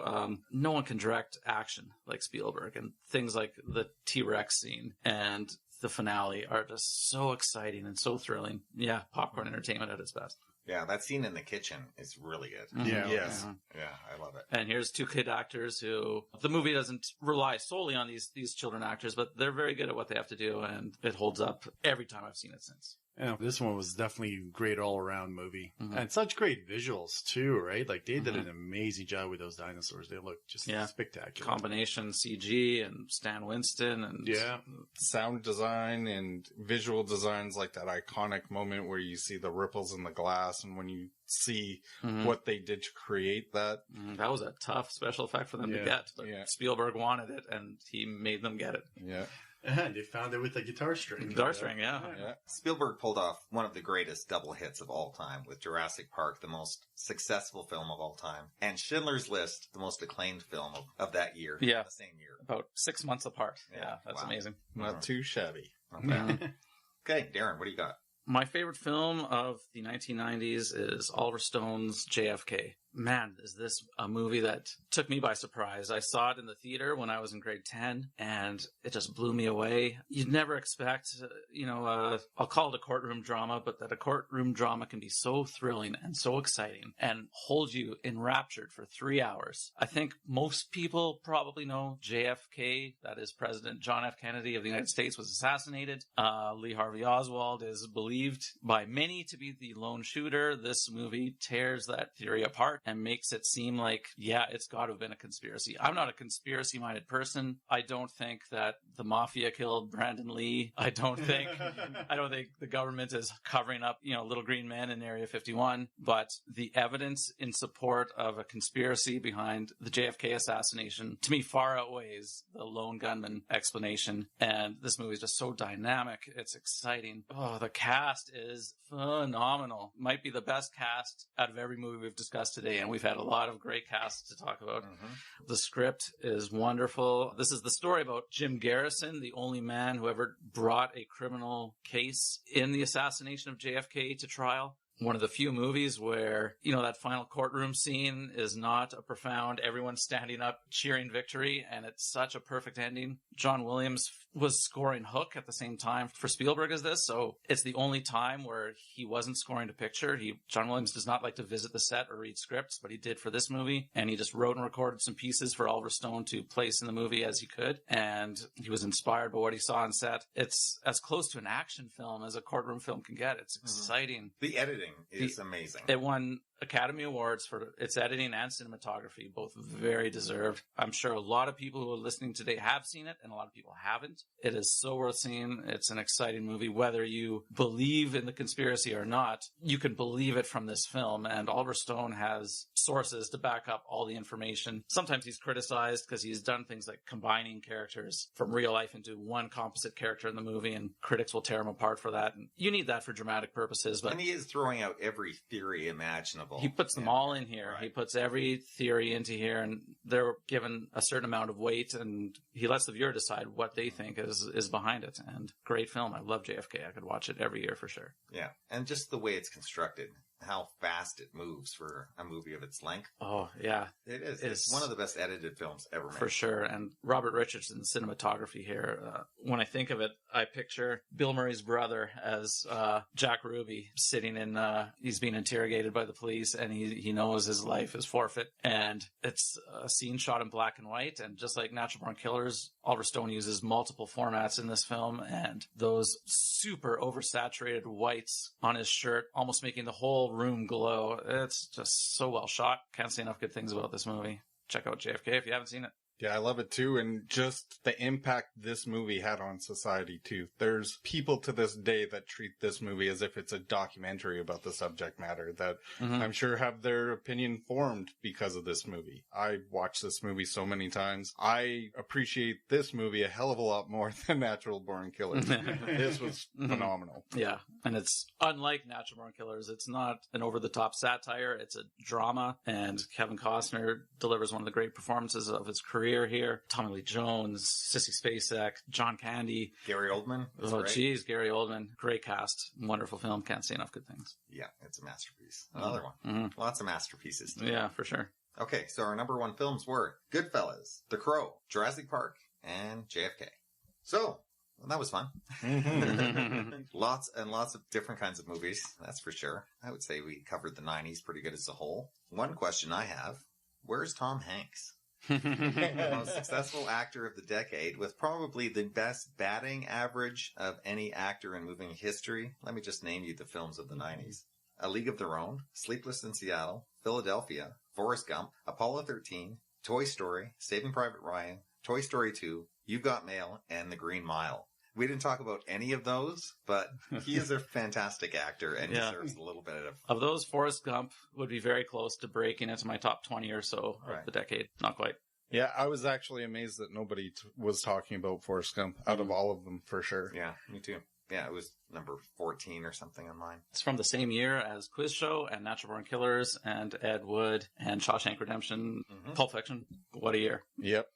No one can direct action like Spielberg, and things like the T-Rex scene and the finale are just so exciting and so thrilling. Yeah, popcorn entertainment at its best. Yeah, that scene in the kitchen is really good. Yeah. Yes. Yeah, I love it. And here's two kid actors who, the movie doesn't rely solely on these children actors, but they're very good at what they have to do, and it holds up every time I've seen it since. Yeah, this one was definitely a great all-around movie. And such great visuals, too, right? Like, they did an amazing job with those dinosaurs. They look just spectacular. Combination CG and Stan Winston and... Yeah. Sound design and visual designs, like that iconic moment where you see the ripples in the glass, and when you see what they did to create that. That was a tough special effect for them to get. But Spielberg wanted it, and he made them get it. Yeah. And they found it with a guitar string. Yeah. Spielberg pulled off one of the greatest double hits of all time with Jurassic Park, the most successful film of all time, and Schindler's List, the most acclaimed film of that year. Yeah. The same year. About 6 months apart. Yeah, that's amazing. Not too shabby. Okay, Darren, what do you got? My favorite film of the 1990s is Oliver Stone's JFK. Man, is this a movie that took me by surprise. I saw it in the theater when I was in grade 10, and it just blew me away. You'd never expect, I'll call it a courtroom drama, but that a courtroom drama can be so thrilling and so exciting and hold you enraptured for 3 hours. I think most people probably know JFK, that is President John F. Kennedy of the United States, was assassinated. Lee Harvey Oswald is believed by many to be the lone shooter. This movie tears that theory apart and makes it seem like, it's got to have been a conspiracy. I'm not a conspiracy-minded person. I don't think that the mafia killed Brandon Lee. I don't think the government is covering up, little green men in Area 51. But the evidence in support of a conspiracy behind the JFK assassination, to me, far outweighs the lone gunman explanation. And this movie is just so dynamic. It's exciting. Oh, the cast is phenomenal. Might be the best cast out of every movie we've discussed today. And we've had a lot of great casts to talk about. The script is wonderful. This is the story about Jim Garrison, the only man who ever brought a criminal case in the assassination of JFK to trial. One of the few movies where, that final courtroom scene is not a profound, everyone standing up cheering victory, and it's such a perfect ending. John Williams was scoring Hook at the same time for Spielberg as this, so it's the only time where he wasn't scoring a picture. John Williams does not like to visit the set or read scripts, but he did for this movie, and he just wrote and recorded some pieces for Oliver Stone to place in the movie as he could, and he was inspired by what he saw on set. It's as close to an action film as a courtroom film can get. It's exciting. The editing is amazing. It won Academy Awards for its editing and cinematography, both very deserved. I'm sure a lot of people who are listening today have seen it, and a lot of people haven't. It is so worth seeing. It's an exciting movie. Whether you believe in the conspiracy or not, you can believe it from this film, and Oliver Stone has sources to back up all the information. Sometimes he's criticized because he's done things like combining characters from real life into one composite character in the movie, and critics will tear him apart for that. And you need that for dramatic purposes, but And he is throwing out every theory imaginable. he puts them all in here. Right. He puts every theory into here, and they're given a certain amount of weight, and he lets the viewer decide what they think is behind it. And great film. I love JFK. I could watch it every year for sure. Yeah. And just the way it's constructed, how fast it moves for a movie of its length. Oh, yeah. It is. It's It's one of the best edited films ever made. For sure. And Robert Richardson's cinematography here, when I think of it, I picture Bill Murray's brother as Jack Ruby sitting in, he's being interrogated by the police, and he knows his life is forfeit. And it's a scene shot in black and white. And just like Natural Born Killers, Oliver Stone uses multiple formats in this film, and those super oversaturated whites on his shirt, almost making the whole room glow. It's just so well shot. Can't say enough good things about this movie. Check out JFK if you haven't seen it. Yeah, I love it too. And just the impact this movie had on society too. There's people to this day that treat this movie as if it's a documentary about the subject matter that I'm sure have their opinion formed because of this movie. I watched this movie so many times. I appreciate this movie a hell of a lot more than Natural Born Killers. This was phenomenal. Yeah, and it's unlike Natural Born Killers. It's not an over-the-top satire. It's a drama, and Kevin Costner delivers one of the great performances of his career here. Tommy Lee Jones, Sissy Spacek, John Candy. Gary Oldman. is Oh, great. geez, Gary Oldman. Great cast. Wonderful film. Can't say enough good things. Yeah, it's a masterpiece. Another one. Lots of masterpieces. Yeah, for sure. Okay, so our number one films were Goodfellas, The Crow, Jurassic Park, and JFK. So, well, that was fun. Lots and lots of different kinds of movies, that's for sure. I would say we covered the 90s pretty good as a whole. One question I have, where's Tom Hanks? The most successful actor of the decade with probably the best batting average of any actor in movie history. Let me just name you the films of the 90s. A League of Their Own, Sleepless in Seattle, Philadelphia, Forrest Gump, Apollo 13, Toy Story, Saving Private Ryan, Toy Story 2, You've Got Mail, and The Green Mile. We didn't talk about any of those, but he is a fantastic actor and deserves a little bit of... Of those, Forrest Gump would be very close to breaking into my top 20 or so of the decade. Not quite. Yeah, I was actually amazed that nobody was talking about Forrest Gump out of all of them, for sure. Yeah, me too. Yeah, it was number 14 or something on mine. It's from the same year as Quiz Show and Natural Born Killers and Ed Wood and Shawshank Redemption, Pulp Fiction. What a year. Yep.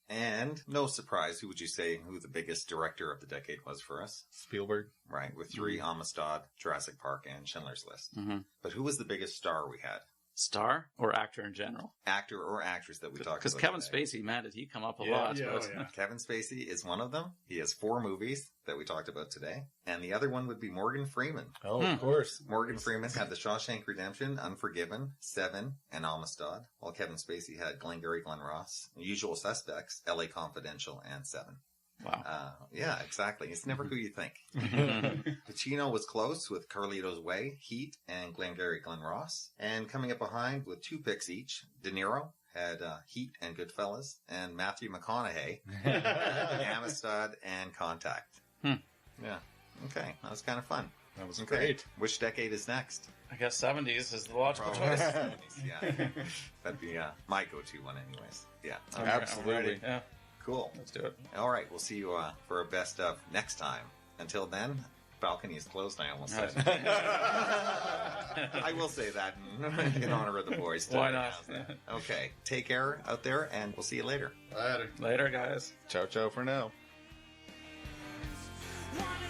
And no surprise, who would you say who the biggest director of the decade was for us? Spielberg. Right, with 3, Amistad, Jurassic Park, and Schindler's List. But who was the biggest star we had? Star or actor in general? Actor or actress that we talked about. Because Kevin today. Spacey, man, did he come up a lot. But... Kevin Spacey is one of them. He has 4 movies that we talked about today. And the other one would be Morgan Freeman. Oh, of course. Morgan Freeman had The Shawshank Redemption, Unforgiven, 7, and Amistad, while Kevin Spacey had Glengarry Glen Ross, Usual Suspects, LA Confidential, and 7. Wow. Yeah, exactly. It's never who you think. Pacino was close with Carlito's Way, Heat, and Glengarry Glen Ross. And coming up behind with 2 picks each, De Niro had Heat and Goodfellas, and Matthew McConaughey Amistad and Contact. Yeah. Okay. That was kind of fun. That was great. Which decade is next? I guess 70s is the logical Probably choice. 70s, yeah. That'd be my go-to one anyways. Yeah. Okay. Absolutely. Yeah, Cool. let's do it. All right. We'll see you for a best of next time. Until then, balcony is closed, I almost said. I will say that in honor of the boys. Today. Why not? How's that? Okay. Take care out there, and we'll see you later. Later. Later, guys. Ciao, ciao for now. Wanna